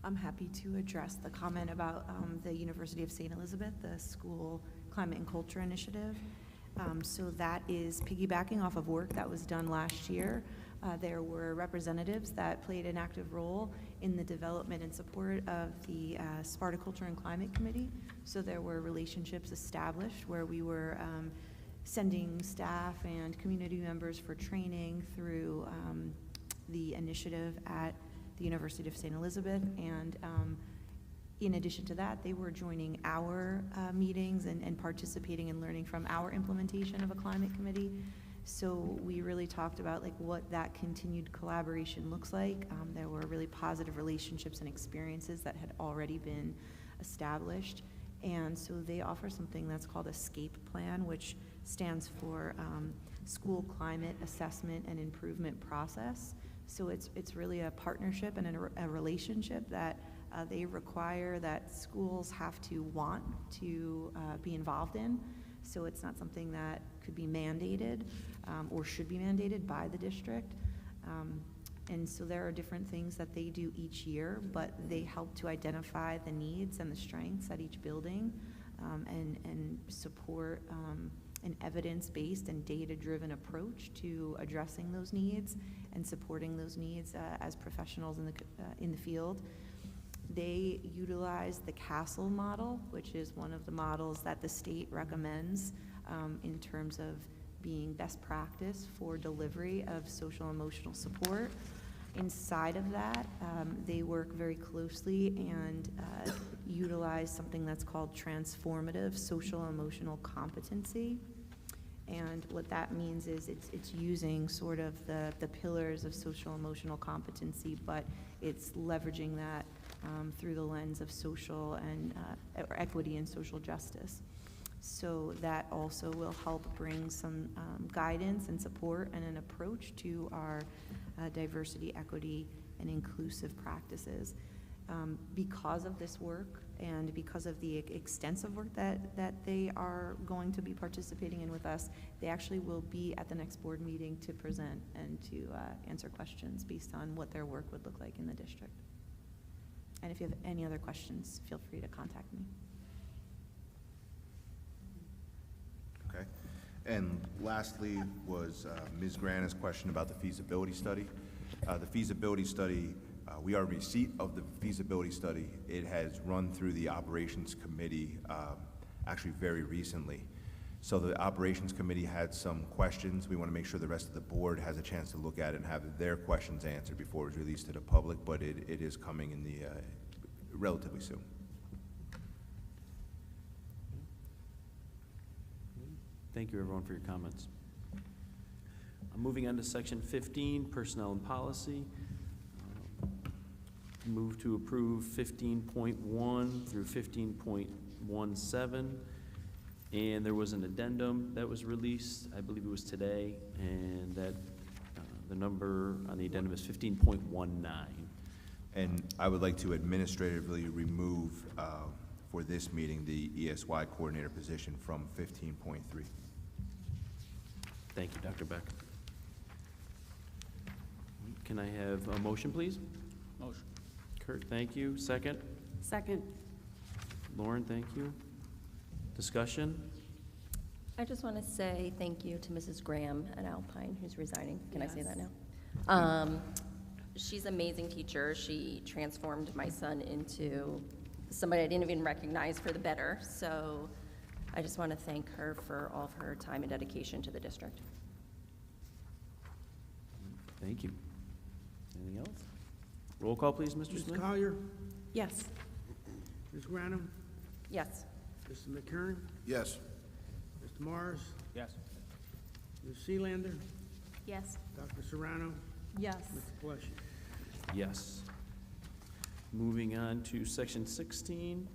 I'm happy to address the comment about the University of St. Elizabeth, the School Climate and Culture Initiative. So that is piggybacking off of work that was done last year. There were representatives that played an active role in the development and support of the Sparta Culture and Climate Committee. So there were relationships established where we were sending staff and community members for training through the initiative at the University of St. Elizabeth, and in addition to that, they were joining our meetings and participating and learning from our implementation of a climate committee. So we really talked about like what that continued collaboration looks like. There were really positive relationships and experiences that had already been established, and so they offer something that's called a SCAPE plan, which stands for School Climate Assessment and Improvement Process. So it's really a partnership and a relationship that they require that schools have to want to be involved in. So it's not something that could be mandated or should be mandated by the district. And so there are different things that they do each year, but they help to identify the needs and the strengths at each building and support an evidence-based and data-driven approach to addressing those needs and supporting those needs as professionals in the field. They utilize the CASTLE model, which is one of the models that the state recommends in terms of being best practice for delivery of social emotional support. Inside of that, they work very closely and utilize something that's called transformative social emotional competency. And what that means is it's using sort of the pillars of social emotional competency, but it's leveraging that through the lens of social and or equity and social justice. So that also will help bring some guidance and support and an approach to our diversity, equity, and inclusive practices. Because of this work and because of the extensive work that they are going to be participating in with us, they actually will be at the next board meeting to present and to answer questions based on what their work would look like in the district. And if you have any other questions, feel free to contact me. Okay. And lastly was Ms. Grana's question about the feasibility study. The feasibility study, we are in receipt of the feasibility study. It has run through the operations committee actually very recently. So the operations committee had some questions. We want to make sure the rest of the board has a chance to look at it and have their questions answered before it's released to the public, but it is coming in the relatively soon. Thank you, everyone, for your comments. Moving on to section 15, personnel and policy. Move to approve 15.1 through 15.17. And there was an addendum that was released, I believe it was today, and that the number on the addendum is 15.19. And I would like to administratively remove for this meeting the ESY coordinator position from 15.3. Thank you, Dr. Beck. Can I have a motion, please? Motion. Kurt, thank you. Second? Second. Lauren, thank you. Discussion? I just want to say thank you to Mrs. Graham at Alpine, who's resigning. Can I say that Yes. now? She's an amazing teacher. She transformed my son into somebody I didn't even recognize for the better. So I just want to thank her for all of her time and dedication to the district. Thank you. Anything else? Roll call, please, Mr. Ms. Smith. Collier, Yes. Ms. Granum, Yes. Mr. McKern, Yes. Mr. Morris, Yes. Ms. Sealander, Yes. Dr. Serrano, Yes. Mr. Pleshy. Yes. Moving on to section 16.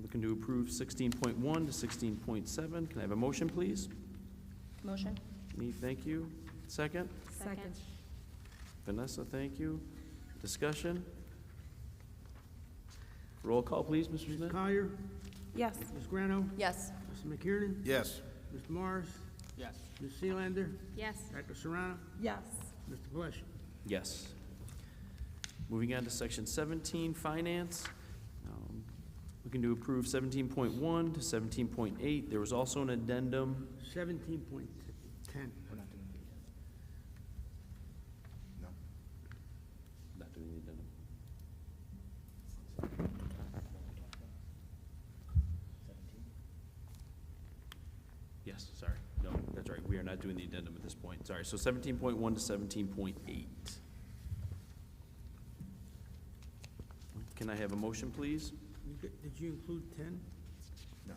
Looking to approve 16.1 to 16.7. Can I have a motion, please? Motion? Me, thank you. Second? Second. Vanessa, thank you. Discussion? Roll call, please, Mr. Ms. Smith. Collier, Yes. Ms. Grano, Yes. Mr. McKiernan, Yes. Mr. Morris, Yes. Ms. Sealander, Yes. Dr. Serrano, Yes. Mr. Pleshy. Yes. Moving on to section 17, finance. Looking to approve 17.1 to 17.8. There was also an addendum. 17.10. No. Not doing the addendum. Yes, sorry. No, that's right. We are not doing the addendum at this point. Sorry. So 17.1 to 17.8. Can I have a motion, please? Did you include 10? No.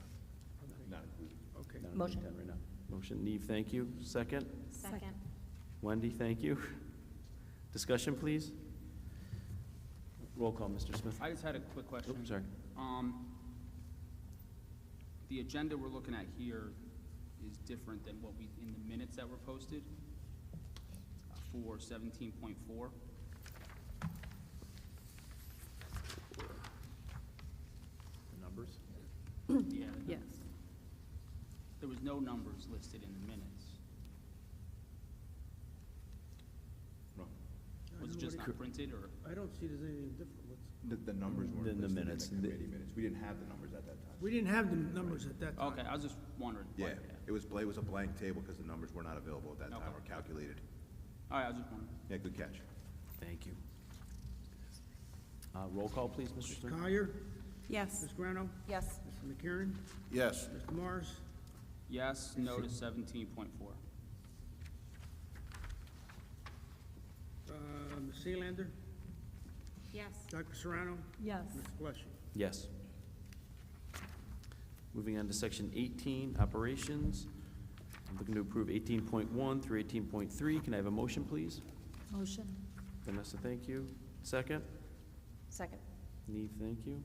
Not included. Okay. Not Motion. 10 right now. Motion. Neve, thank you. Second. Second. Wendy, thank you. Discussion, please. Roll call, Mr. Smith. I just had a quick question. Oops, sorry. The agenda we're looking at here is different than what we, in the minutes that were posted for 17.4. The numbers? Yeah. Yes. There was no numbers listed in the minutes. Was it just not printed, or? I don't see there's anything different. The numbers weren't In the listed minutes. in the committee minutes. We didn't have the numbers at that time. We didn't have the numbers at that time. Okay, I was just wondering. Yeah, it was a blank table because the numbers were not available at that time or calculated. All right, I was just wondering. Yeah, good catch. Thank you. Roll call, please, Mr. Smith. Collier, Yes. Ms. Grano, Yes. Mr. McKiernan, Yes. Mr. Morris, Yes, no to 17.4. Ms. Sealander, Yes. Dr. Serrano, Yes. Mr. Pleshy. Yes. Moving on to section 18, operations. I'm looking to approve 18.1 through 18.3. Can I have a motion, please? Motion. Vanessa, thank you. Second? Second. Neve, thank you.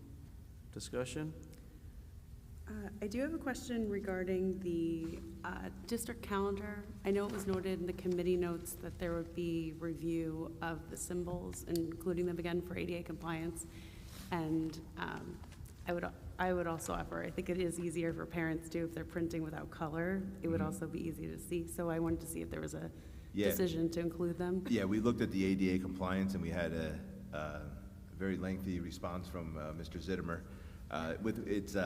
Discussion? I do have a question regarding the district calendar. I know it was noted in the committee notes that there would be review of the symbols, including them again for ADA compliance. And I would also offer, I think it is easier for parents too, if they're printing without color, it would also be easy to see. So I wanted to see if there was a decision to include them. Yeah, we looked at the ADA compliance, and we had a very lengthy response from Mr. Zittimer. With its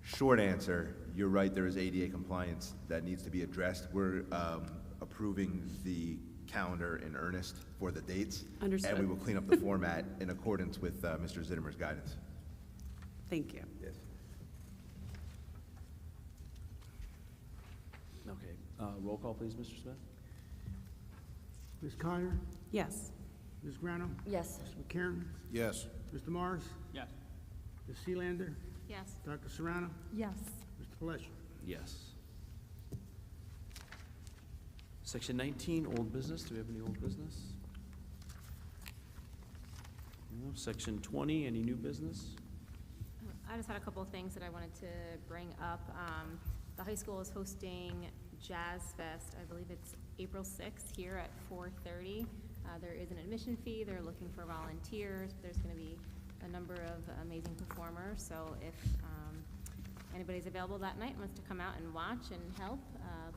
short answer, you're right, there is ADA compliance that needs to be addressed. We're approving the calendar in earnest for the dates. Understood. And we will clean up the format in accordance with Mr. Zittimer's guidance. Thank you. Yes. Okay. Roll call, please, Mr. Smith. Ms. Connor? Yes. Ms. Grano? Yes. Mr. McCarron? Yes. Mr. Morris? Yes. Ms. Sealander? Yes. Dr. Serrano? Yes. Mr. Palacio? Yes. Section 19, old business. Do we have any old business? No. Section 20, any new business? I just had a couple of things that I wanted to bring up. The high school is hosting Jazz Fest. I believe it's April 6th here at 4:30. There is an admission fee. They're looking for volunteers. There's going to be a number of amazing performers. So if anybody's available that night and wants to come out and watch and help,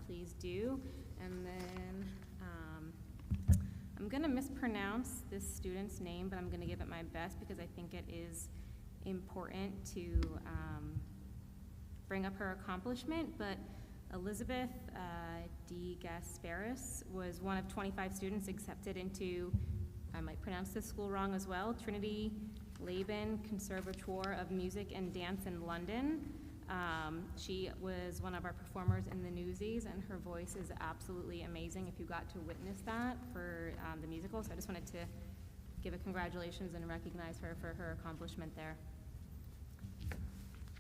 please do. And then I'm going to mispronounce this student's name, but I'm going to give it my best because I think it is important to bring up her accomplishment. But Elizabeth D. Gasparis was one of 25 students accepted into, I might pronounce this school wrong as well, Trinity Laban Conservatoire of Music and Dance in London. She was one of our performers in the Newsies, and her voice is absolutely amazing if you got to witness that for the musical. So I just wanted to give a congratulations and recognize her for her accomplishment there.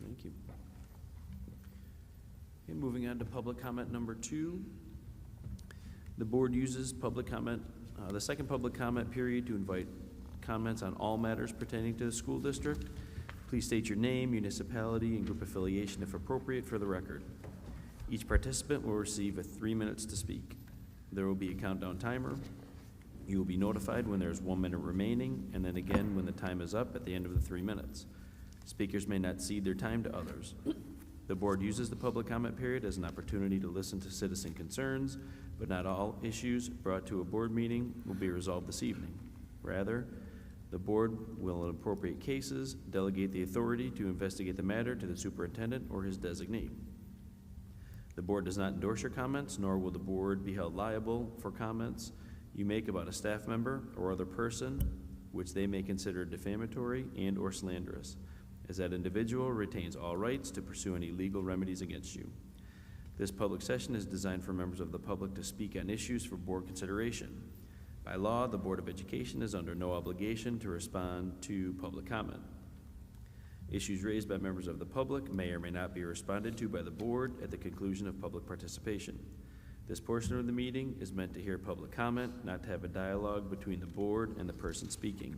Thank you. Okay, moving on to public comment number 2. The board uses public comment, the second public comment period to invite comments on all matters pertaining to the school district. Please state your name, municipality, and group affiliation if appropriate for the record. Each participant will receive 3 minutes to speak. There will be a countdown timer. You will be notified when there's 1 minute remaining, and then again when the time is up at the end of the 3 minutes. Speakers may not cede their time to others. The board uses the public comment period as an opportunity to listen to citizen concerns, but not all issues brought to a board meeting will be resolved this evening. Rather, the board will, in appropriate cases, delegate the authority to investigate the matter to the superintendent or his designee. The board does not endorse your comments, nor will the board be held liable for comments you make about a staff member or other person which they may consider defamatory and or slanderous, as that individual retains all rights to pursue any legal remedies against you. This public session is designed for members of the public to speak on issues for board consideration. By law, the Board of Education is under no obligation to respond to public comment. Issues raised by members of the public may or may not be responded to by the board at the conclusion of public participation. This portion of the meeting is meant to hear public comment, not to have a dialogue between the board and the person speaking.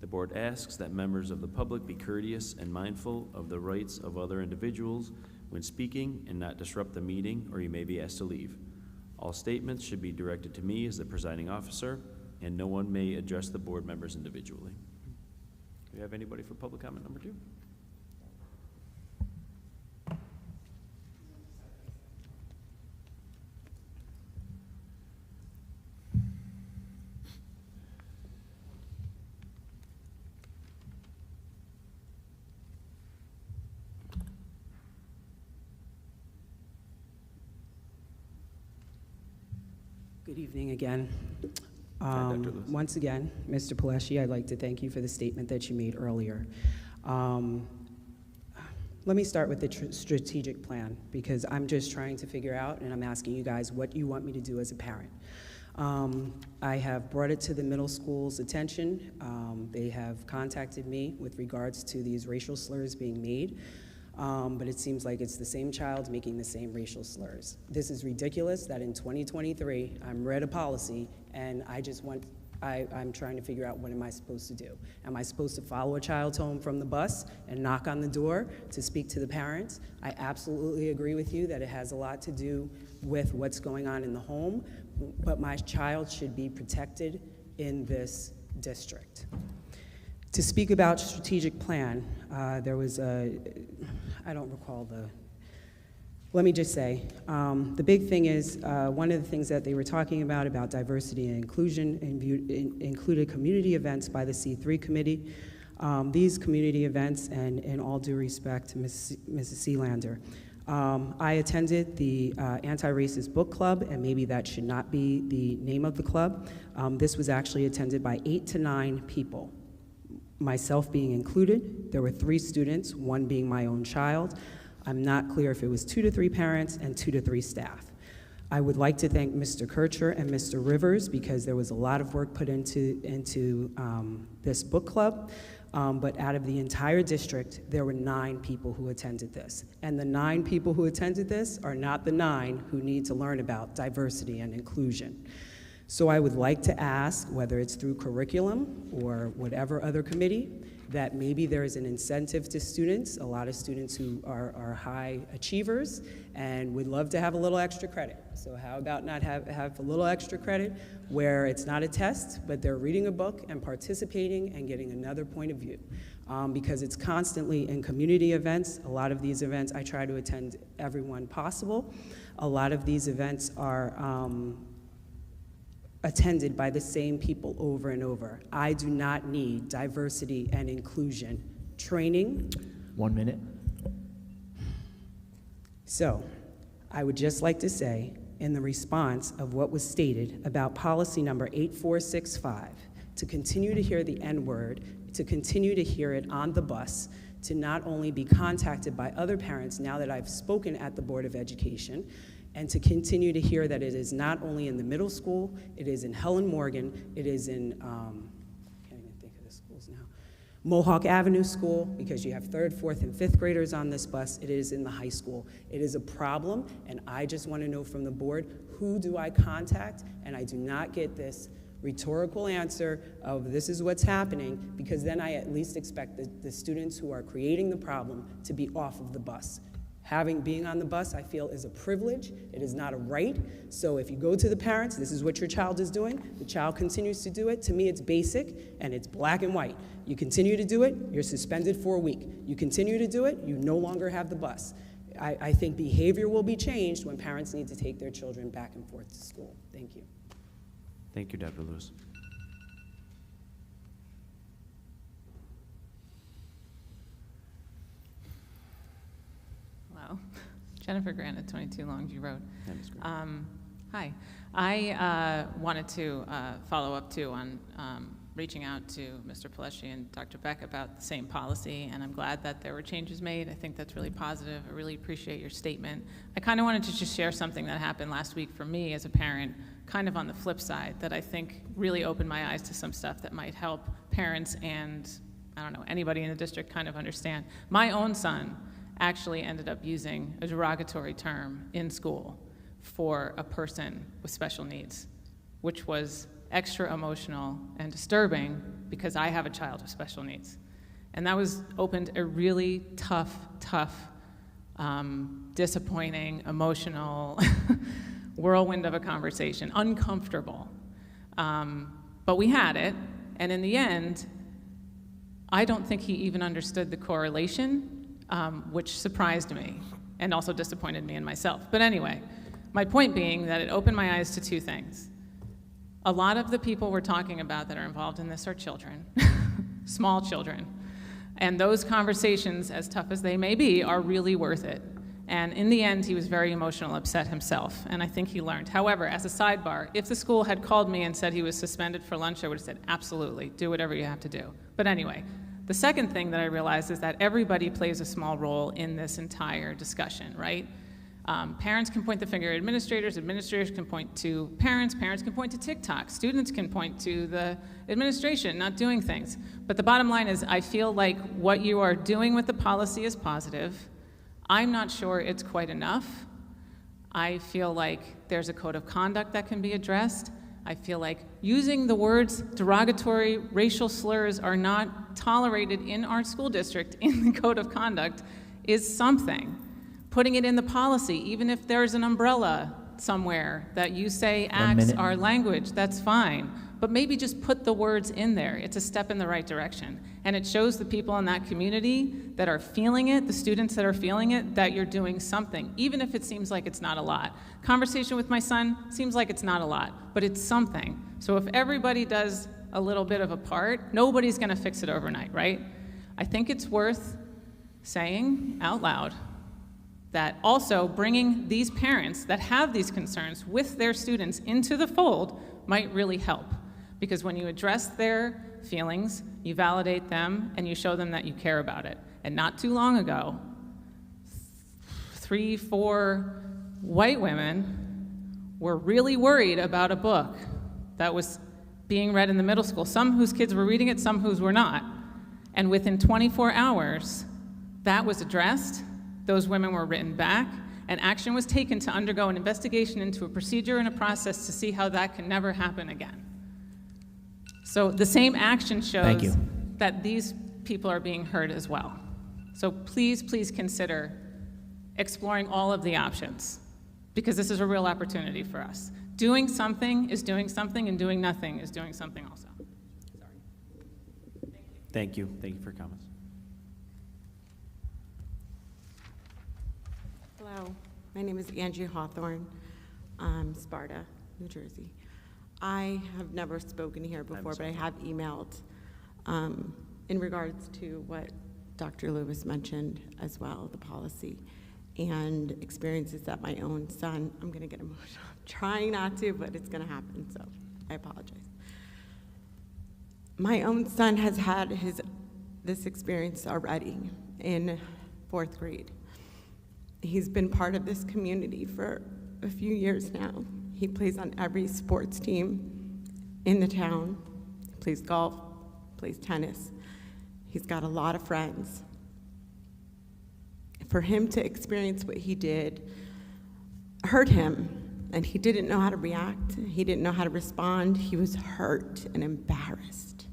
The board asks that members of the public be courteous and mindful of the rights of other individuals when speaking and not disrupt the meeting, or you may be asked to leave. All statements should be directed to me as the presiding officer, and no one may address the board members individually. Do you have anybody for public comment number 2? Good evening again. Dr. Lewis. Once again, Mr. Palacio, I'd like to thank you for the statement that you made earlier. Let me start with the strategic plan, because I'm just trying to figure out, and I'm asking you guys what you want me to do as a parent. I have brought it to the middle school's attention. They have contacted me with regards to these racial slurs being made. but it seems like it's the same child making the same racial slurs. This is ridiculous that in 2023, I'm read a policy, and I'm trying to figure out what am I supposed to do. Am I supposed to follow a child home from the bus and knock on the door to speak to the parents? I absolutely agree with you that it has a lot to do with what's going on in the home, but my child should be protected in this district. To speak about strategic plan, there was I don't recall let me just say, the big thing is, one of the things that they were talking about diversity and inclusion, included community events by the C3 committee. These community events, and in all due respect to Mrs. Sealander, I attended the Anti-Racist Book Club, and maybe that should not be the name of the club. This was actually attended by 8 to 9 people, myself being included. There were 3 students, 1 being my own child. I'm not clear if it was 2 to 3 parents and 2 to 3 staff. I would like to thank Mr. Kircher and Mr. Rivers because there was a lot of work put into this book club, but out of the entire district, there were 9 people who attended this. And the 9 people who attended this are not the 9 who need to learn about diversity and inclusion. So I would like to ask, whether it's through curriculum or whatever other committee, that maybe there is an incentive to students, a lot of students who are high achievers and would love to have a little extra credit. So how about not have a little extra credit where it's not a test, but they're reading a book and participating and getting another point of view. Because it's constantly in community events. A lot of these events, I try to attend every one possible. A lot of these events are attended by the same people over and over. I do not need diversity and inclusion training. 1 minute. So, I would just like to say, in the response of what was stated about policy number 8465, to continue to hear the N-word, to continue to hear it on the bus, to not only be contacted by other parents now that I've spoken at the Board of Education, and to continue to hear that it is not only in the middle school, it is in Helen Morgan, it is in, can't even think of the schools now, Mohawk Avenue School, because you have 3rd, 4th, and 5th graders on this bus. It is in the high school. It is a problem, and I just want to know from the board, who do I contact? And I do not get this rhetorical answer of this is what's happening, because then I at least expect the students who are creating the problem to be off of the bus. Being on the bus, I feel, is a privilege. It is not a right. So if you go to the parents, this is what your child is doing, the child continues to do it. To me, it's basic, and it's black and white. You continue to do it, you're suspended for a week. You continue to do it, you no longer have the bus. I think behavior will be changed when parents need to take their children back and forth to school. Thank you. Thank you, Dr. Lewis. Wow. Jennifer Grant at 22 Longview Road. That is great. Hi. I wanted to follow up too on reaching out to Mr. Pelesci and Dr. Beck about the same policy, and I'm glad that there were changes made. I think that's really positive. I really appreciate your statement. I kind of wanted to just share something that happened last week for me as a parent, kind of on the flip side, that I think really opened my eyes to some stuff that might help parents and, I don't know, anybody in the district kind of understand. My own son actually ended up using a derogatory term in school for a person with special needs, which was extra emotional and disturbing because I have a child with special needs. And that opened a really tough, disappointing, emotional whirlwind of a conversation, uncomfortable. But we had it, and in the end, I don't think he even understood the correlation, which surprised me and also disappointed me in myself. But anyway, my point being that it opened my eyes to two things. A lot of the people we're talking about that are involved in this are children, small children. And those conversations, as tough as they may be, are really worth it. And in the end, he was very emotional, upset himself, and I think he learned. However, as a sidebar, if the school had called me and said he was suspended for lunch, I would have said, absolutely, do whatever you have to do. But anyway, the second thing that I realized is that everybody plays a small role in this entire discussion, right? Parents can point the finger at administrators can point to parents can point to TikTok, students can point to the administration not doing things. But the bottom line is I feel like what you are doing with the policy is positive. I'm not sure it's quite enough. I feel like there's a code of conduct that can be addressed. I feel like using the words derogatory racial slurs are not tolerated in our school district in the code of conduct is something. Putting it in the policy, even if there's an umbrella somewhere that you say acts are language, that's fine. But maybe just put the words in there. It's a step in the right direction. And it shows the people in that community that are feeling it, the students that are feeling it, that you're doing something, even if it seems like it's not a lot. Conversation with my son seems like it's not a lot, but it's something. So if everybody does a little bit of a part, nobody's gonna fix it overnight, right? I think it's worth saying out loud that also bringing these parents that have these concerns with their students into the fold might really help. Because when you address their feelings, you validate them, and you show them that you care about it. And not too long ago, 3, 4 white women were really worried about a book that was being read in the middle school, some whose kids were reading it, some whose were not. And within 24 hours, that was addressed, those women were written back, and action was taken to undergo an investigation into a procedure and a process to see how that can never happen again. So the same action shows that these people are being heard as well. So please, please consider exploring all of the options, because this is a real opportunity for us. Doing something is doing something, and doing nothing is doing something also. Sorry. Thank you. Thank you for your comments. Hello, my name is Angie Hawthorne. Sparta, New Jersey. I have never spoken here before, but I have emailed in regards to what Dr. Lewis mentioned as well, the policy, and experiences that my own son, I'm going to get emotional. I'm trying not to, but it's going to happen, so I apologize. My own son has had this experience already in 4th grade. He's been part of this community for a few years now. He plays on every sports team in the town. He plays golf, plays tennis. He's got a lot of friends. For him to experience what he did hurt him, and he didn't know how to react. He didn't know how to respond. He was hurt and embarrassed,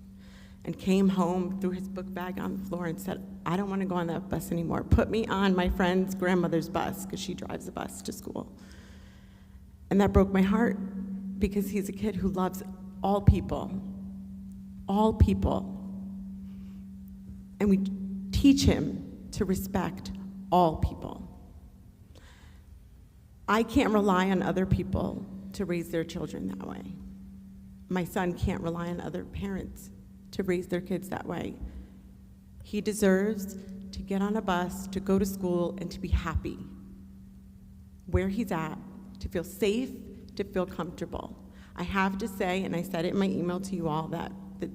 and came home, threw his book bag on the floor, and said, I don't want to go on that bus anymore. Put me on my friend's grandmother's bus, because she drives a bus to school. And that broke my heart, because he's a kid who loves all people. All people. And we teach him to respect all people. I can't rely on other people to raise their children that way. My son can't rely on other parents to raise their kids that way. He deserves to get on a bus, to go to school, and to be happy where he's at, to feel safe, to feel comfortable. I have to say, and I said it in my email to you all, that the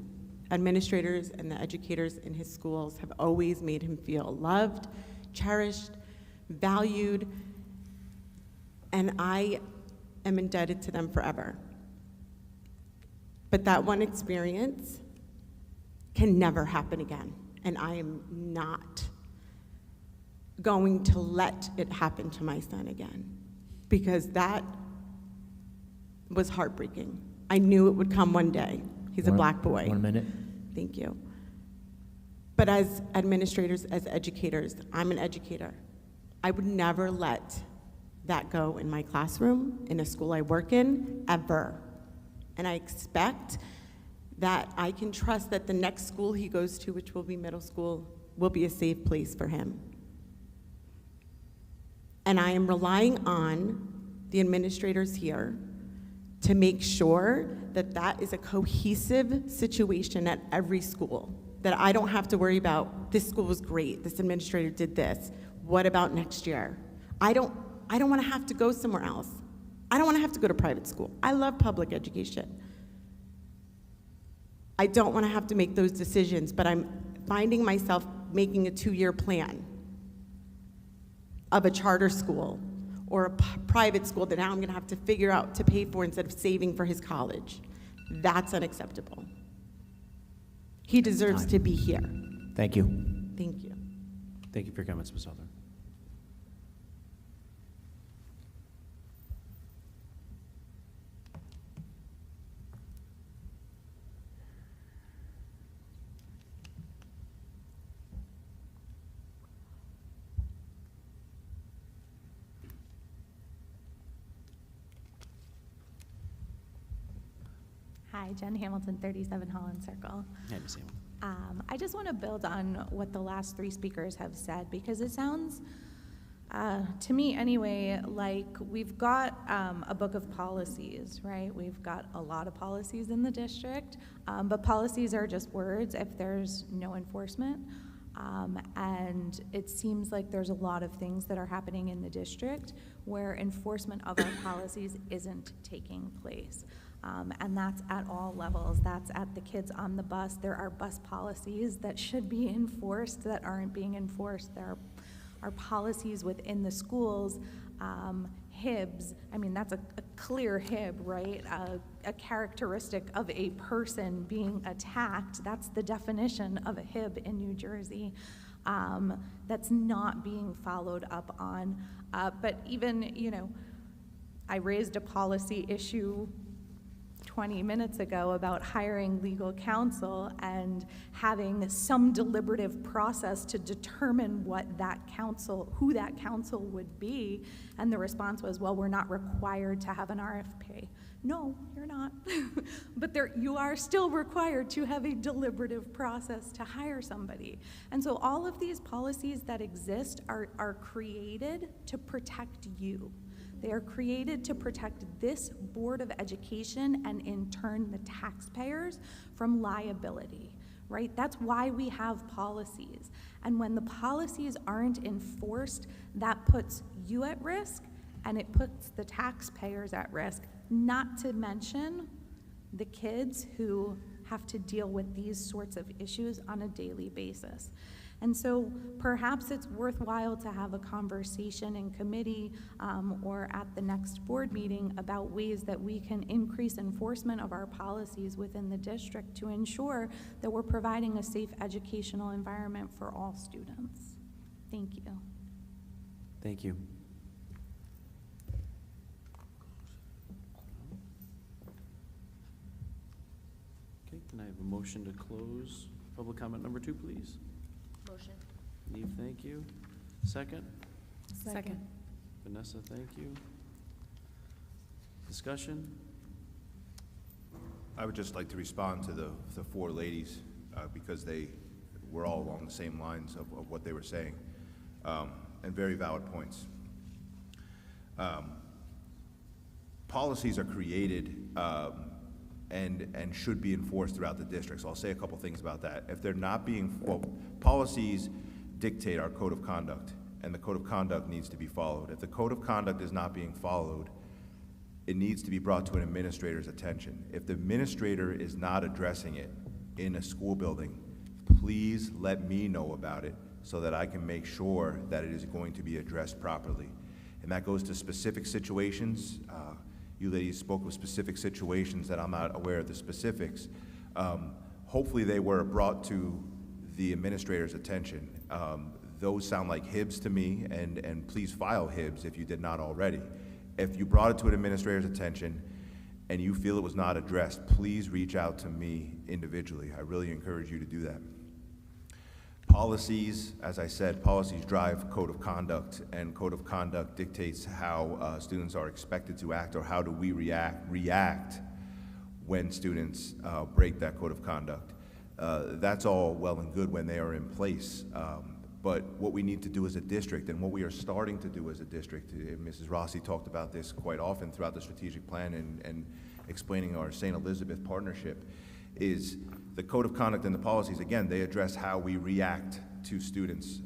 administrators and the educators in his schools have always made him feel loved, cherished, valued, and I am indebted to them forever. But that one experience can never happen again, and I am not going to let it happen to my son again, because that was heartbreaking. I knew it would come one day. He's a black boy. 1 minute. Thank you. But as administrators, as educators, I'm an educator. I would never let that go in my classroom, in a school I work in, ever. And I expect that I can trust that the next school he goes to, which will be middle school, will be a safe place for him. And I am relying on the administrators here to make sure that that is a cohesive situation at every school, that I don't have to worry about, this school was great, this administrator did this, what about next year? I don't want to have to go somewhere else. I don't want to have to go to private school. I love public education. I don't want to have to make those decisions, but I'm finding myself making a 2-year plan of a charter school or a private school that now I'm going to have to figure out to pay for instead of saving for his college. That's unacceptable. He deserves to be here. Thank you. Thank you. Thank you for your comments, Ms. Hawthorne. Hi, Jen Hamilton, 37 Holland Circle. Hi, Ms. Hamilton. I just want to build on what the last three speakers have said, because it sounds, to me anyway, like we've got a book of policies, right? We've got a lot of policies in the district, but policies are just words if there's no enforcement. And it seems like there's a lot of things that are happening in the district where enforcement of our policies isn't taking place. And that's at all levels. That's at the kids on the bus. There are bus policies that should be enforced that aren't being enforced. There are policies within the schools, HIBs. I mean, that's a clear HIB, right? A characteristic of a person being attacked. That's the definition of a HIB in New Jersey. That's not being followed up on. But even, you know, I raised a policy issue 20 minutes ago about hiring legal counsel and having some deliberative process to determine what that counsel, who that counsel would be. And the response was, well, we're not required to have an RFP. No, you're not. But you are still required to have a deliberative process to hire somebody. And so all of these policies that exist are created to protect you. They are created to protect this Board of Education and in turn the taxpayers from liability, right? That's why we have policies. And when the policies aren't enforced, that puts you at risk and it puts the taxpayers at risk, not to mention the kids who have to deal with these sorts of issues on a daily basis. And so perhaps it's worthwhile to have a conversation in committee or at the next board meeting about ways that we can increase enforcement of our policies within the district to ensure that we're providing a safe educational environment for all students. Thank you. Thank you. Okay, can I have a motion to close public comment number 2, please? Motion. Neve, thank you. Second? Second. Vanessa, thank you. Discussion? I would just like to respond to the four ladies because they were all along the same lines of what they were saying, and very valid points. Policies are created and should be enforced throughout the district. So I'll say a couple things about that. If they're not being, well, policies dictate our code of conduct, and the code of conduct needs to be followed. If the code of conduct is not being followed, it needs to be brought to an administrator's attention. If the administrator is not addressing it in a school building, please let me know about it so that I can make sure that it is going to be addressed properly. And that goes to specific situations. You ladies spoke of specific situations that I'm not aware of the specifics. Hopefully they were brought to the administrator's attention. Those sound like HIBs to me, and please file HIBs if you did not already. If you brought it to an administrator's attention and you feel it was not addressed, please reach out to me individually. I really encourage you to do that. Policies, as I said, policies drive code of conduct, and code of conduct dictates how students are expected to act, or how do we react when students break that code of conduct. That's all well and good when they are in place, but what we need to do as a district, and what we are starting to do as a district, Mrs. Rossi talked about this quite often throughout the strategic plan and explaining our St. Elizabeth partnership, is the code of conduct and the policies, again, they address how we react to students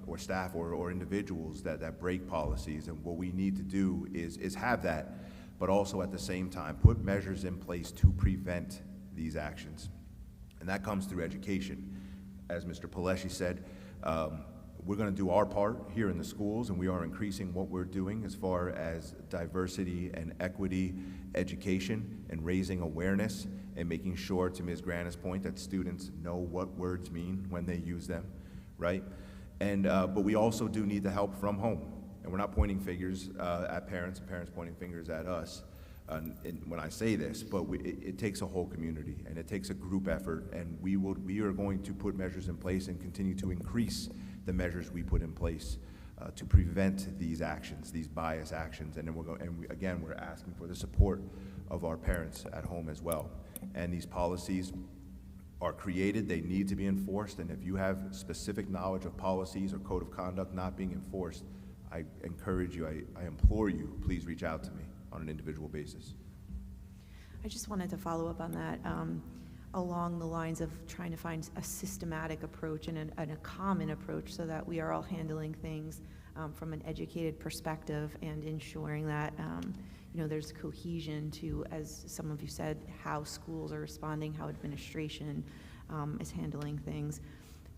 or staff or individuals that break policies. And what we need to do is have that, but also at the same time put measures in place to prevent these actions. And that comes through education. As Mr. Paleshi said, we're going to do our part here in the schools, and we are increasing what we're doing as far as diversity and equity education and raising awareness and making sure, to Ms. Grana's point, that students know what words mean when they use them, right? And but we also do need the help from home, and we're not pointing fingers at parents and parents pointing fingers at us when I say this, but it takes a whole community and it takes a group effort, and we are going to put measures in place and continue to increase the measures we put in place to prevent these actions, these bias actions, and then we're asking for the support of our parents at home as well. and these policies are created, they need to be enforced, and if you have specific knowledge of policies or code of conduct not being enforced, I encourage you, I implore you, please reach out to me on an individual basis. I just wanted to follow up on that, along the lines of trying to find a systematic approach and a common approach so that we are all handling things from an educated perspective and ensuring that there's cohesion to, as some of you said, how schools are responding, how administration is handling things.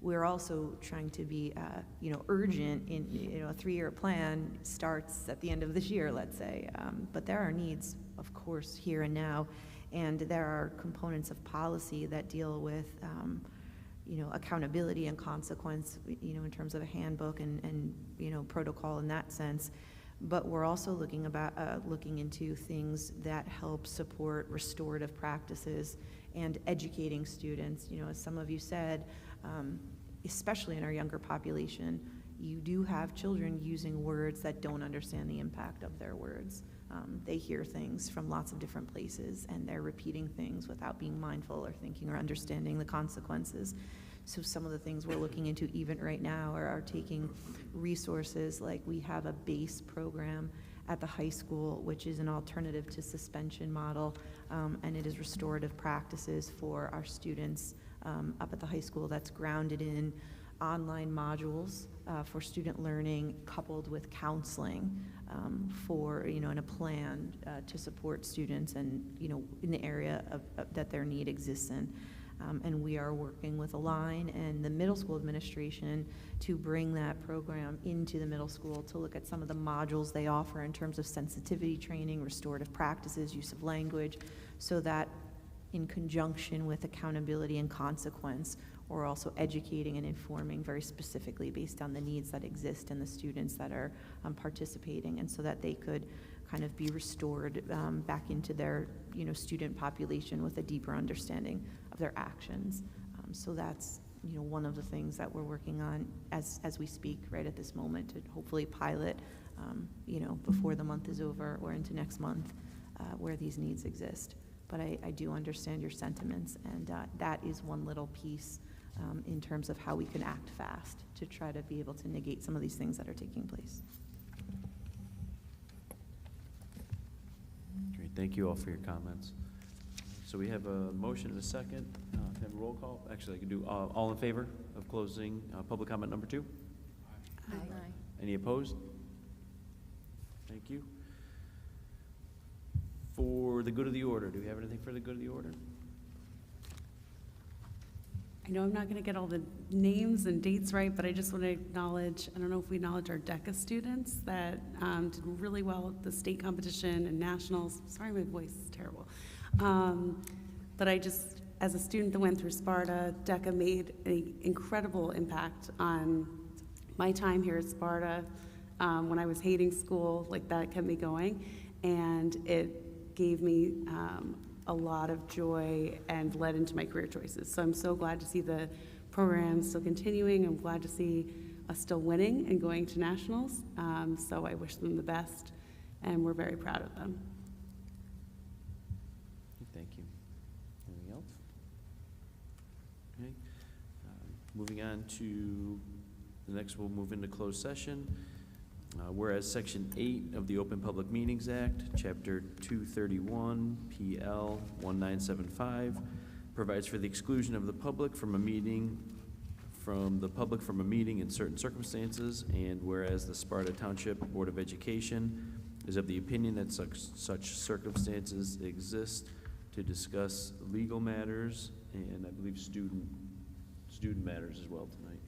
We're also trying to be, urgent in, a 3-year plan starts at the end of this year, let's say. But there are needs, of course, here and now, and there are components of policy that deal with, accountability and consequence, in terms of a handbook and protocol in that sense. But we're also looking into things that help support restorative practices and educating students. As some of you said, especially in our younger population, you do have children using words that don't understand the impact of their words. They hear things from lots of different places, and they're repeating things without being mindful or thinking or understanding the consequences. So some of the things we're looking into even right now are taking resources, like we have a BASE program at the high school, which is an alternative to suspension model, and it is restorative practices for our students up at the high school that's grounded in online modules for student learning, coupled with counseling for, and a plan to support students and, in the area that their need exists in. And we are working with Align and the middle school administration to bring that program into the middle school to look at some of the modules they offer in terms of sensitivity training, restorative practices, use of language, so that in conjunction with accountability and consequence, we're also educating and informing very specifically based on the needs that exist in the students that are participating, and so that they could kind of be restored back into their student population with a deeper understanding of their actions. So that's one of the things that we're working on as we speak right at this moment, to hopefully pilot before the month is over or into next month where these needs exist. But I do understand your sentiments, and that is one little piece in terms of how we can act fast to try to be able to negate some of these things that are taking place. Great, thank you all for your comments. So we have a motion and a second. Can I have a roll call? Actually, I can do all in favor of closing public comment number 2? Aye. Any opposed? Thank you. For the good of the order, do we have anything for the good of the order? I know I'm not going to get all the names and dates right, but I just want to acknowledge, I don't know if we acknowledge our DECA students that did really well at the state competition and nationals. Sorry, my voice is terrible. But I just, as a student that went through Sparta, DECA made an incredible impact on my time here at Sparta. When I was hating school, like that kept me going, and it gave me a lot of joy and led into my career choices. So I'm so glad to see the program still continuing. I'm glad to see us still winning and going to nationals. So I wish them the best, and we're very proud of them. Thank you. Anything else? Okay. Moving on to the next, we'll move into closed session. Whereas Section 8 of the Open Public Meetings Act, Chapter 231, PL 1975, provides for the exclusion of the public from a meeting, in certain circumstances, and whereas the Sparta Township Board of Education is of the opinion that such circumstances exist to discuss legal matters and I believe student matters as well tonight,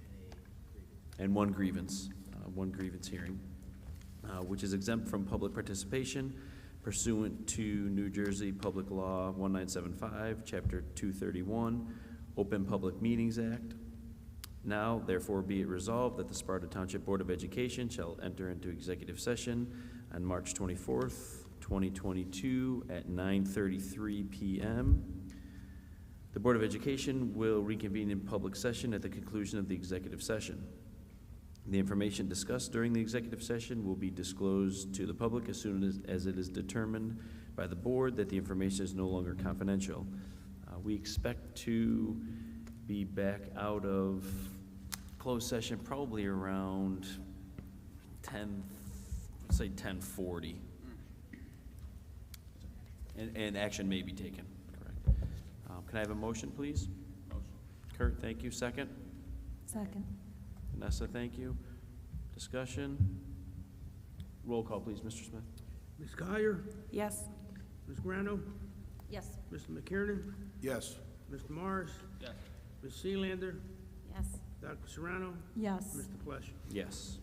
and one grievance hearing, which is exempt from public participation pursuant to New Jersey Public Law 1975, Chapter 231, Open Public Meetings Act. Now, therefore, be it resolved that the Sparta Township Board of Education shall enter into executive session on March 24th, 2022 at 9:33 p.m. The Board of Education will reconvene in public session at the conclusion of the executive session. The information discussed during the executive session will be disclosed to the public as soon as it is determined by the board that the information is no longer confidential. We expect to be back out of closed session probably around 10, let's say 10:40. And action may be taken, correct. Can I have a motion, please? Motion. Kurt, thank you. Second? Second. Vanessa, thank you. Discussion? Roll call, please, Mr. Smith. Ms. Collier, Yes. Ms. Grano, Yes. Mr. McKiernan, Yes. Mr. Morris, Yes. Ms. Sealander, Yes. Dr. Serrano, Yes. Mr. Flesch. Yes.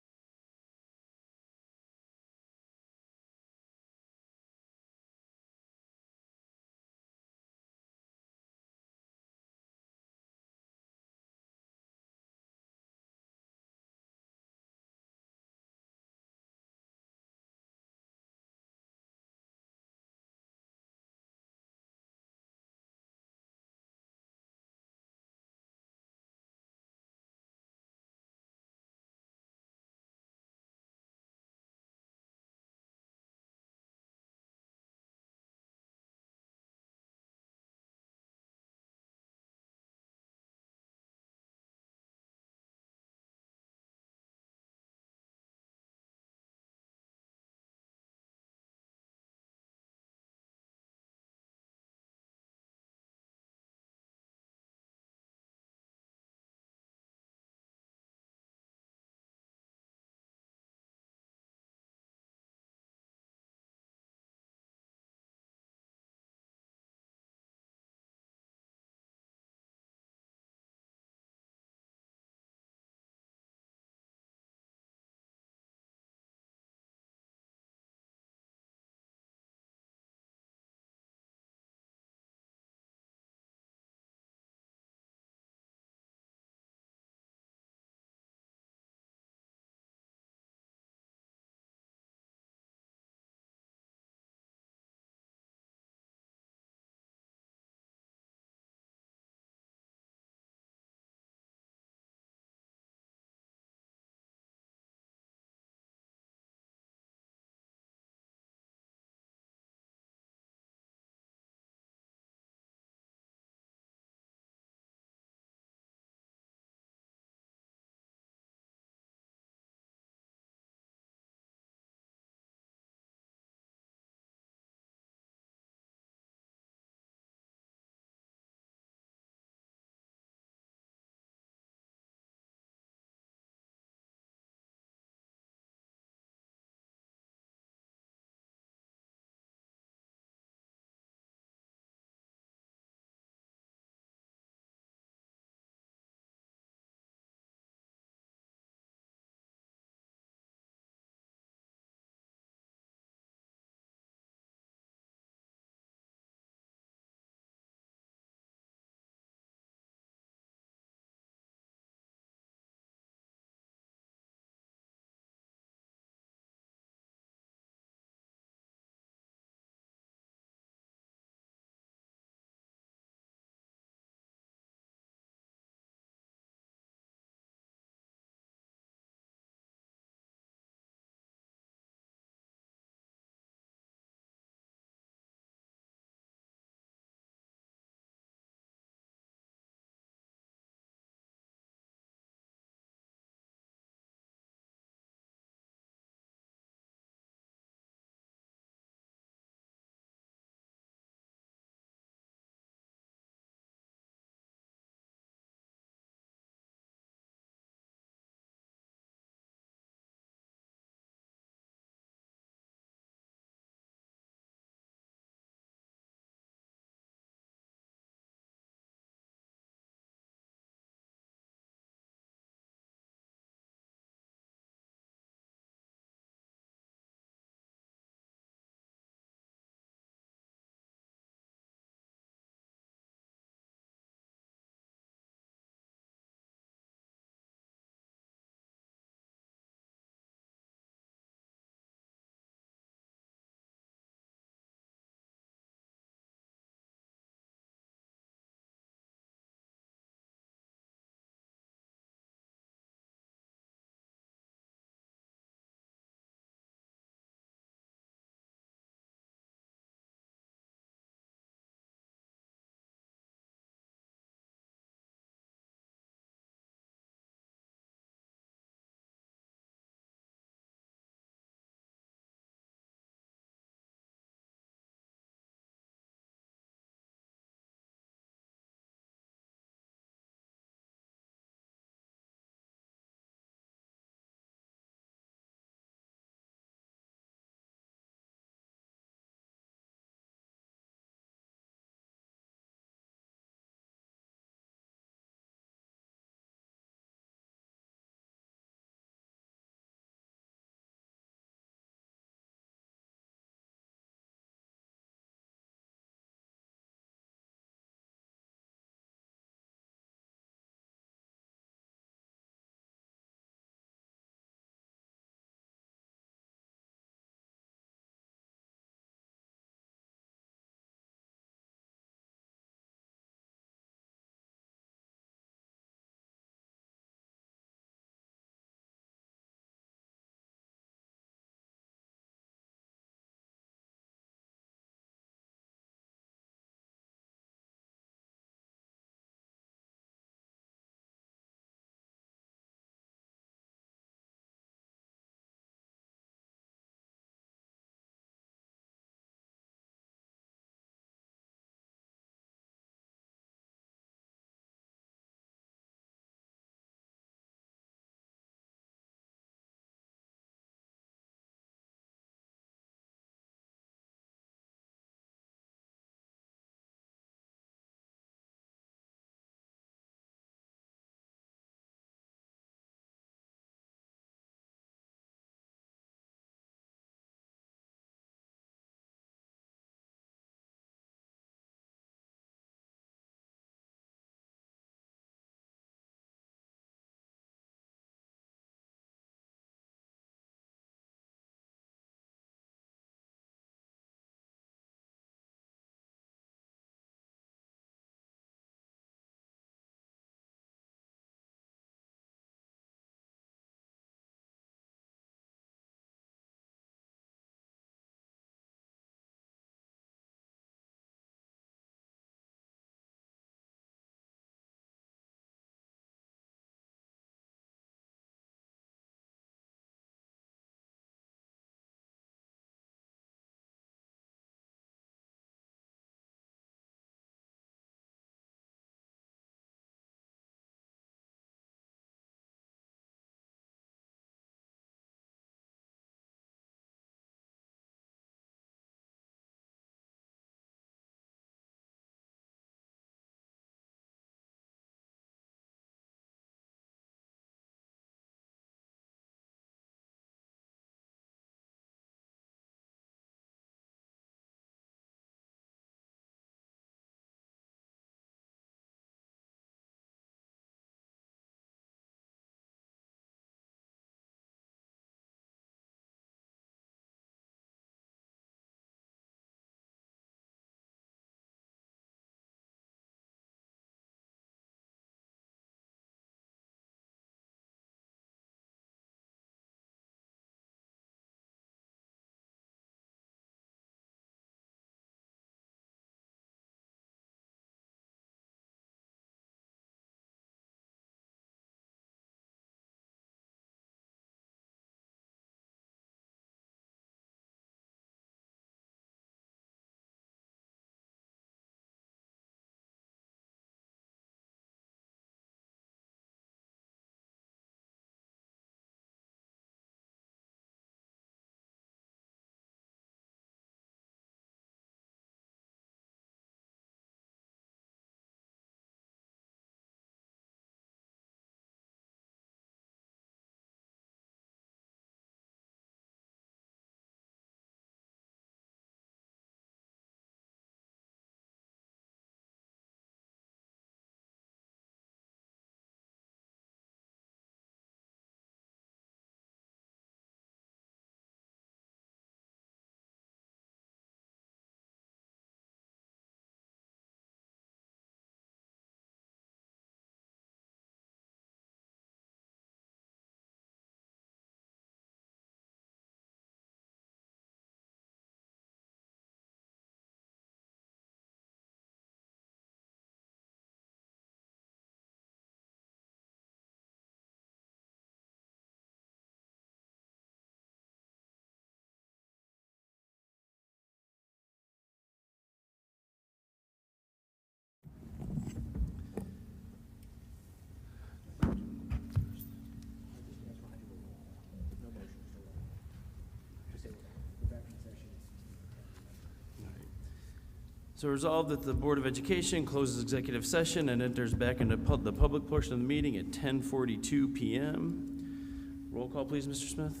So resolved that the Board of Education closes executive session and enters back into the public portion of the meeting at 10:42 PM. Roll call, please, Mr. Smith.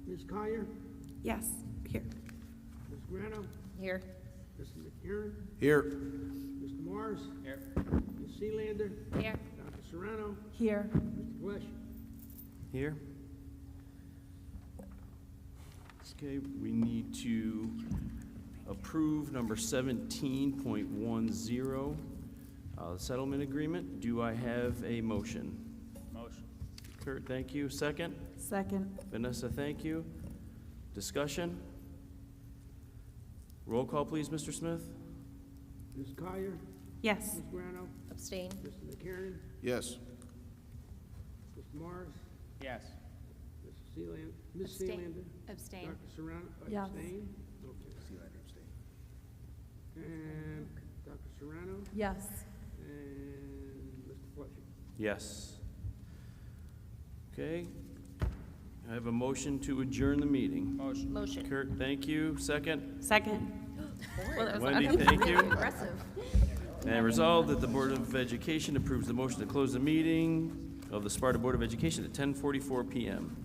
Ms. Collier, Yes, here. Ms. Grano, Here. Mr. McCarron, Here. Mr. Morris, Here. Ms. Sealander, Here. Dr. Serrano, Here. Mr. Flesch. Here. Okay, we need to approve number 17.10, settlement agreement. Do I have a motion? Motion. Kurt, thank you. Second? Second. Vanessa, thank you. Discussion? Roll call, please, Mr. Smith. Ms. Collier, Yes. Ms. Grano, Abstain. Mr. McCarron, Yes. Mr. Morris, Yes. Ms. Abstain. Sealander, Abstain. Dr. Serrano, Yes. abstain? Okay. And Dr. Serrano, Yes. and Mr. Fletcher. Yes. Okay. I have a motion to adjourn the meeting. Motion. Motion. Kurt, thank you. Second? Second. Well, that was Wendy, thank you. aggressive. And resolved that the Board of Education approves the motion to close the meeting of the Sparta Board of Education at 10:44 PM.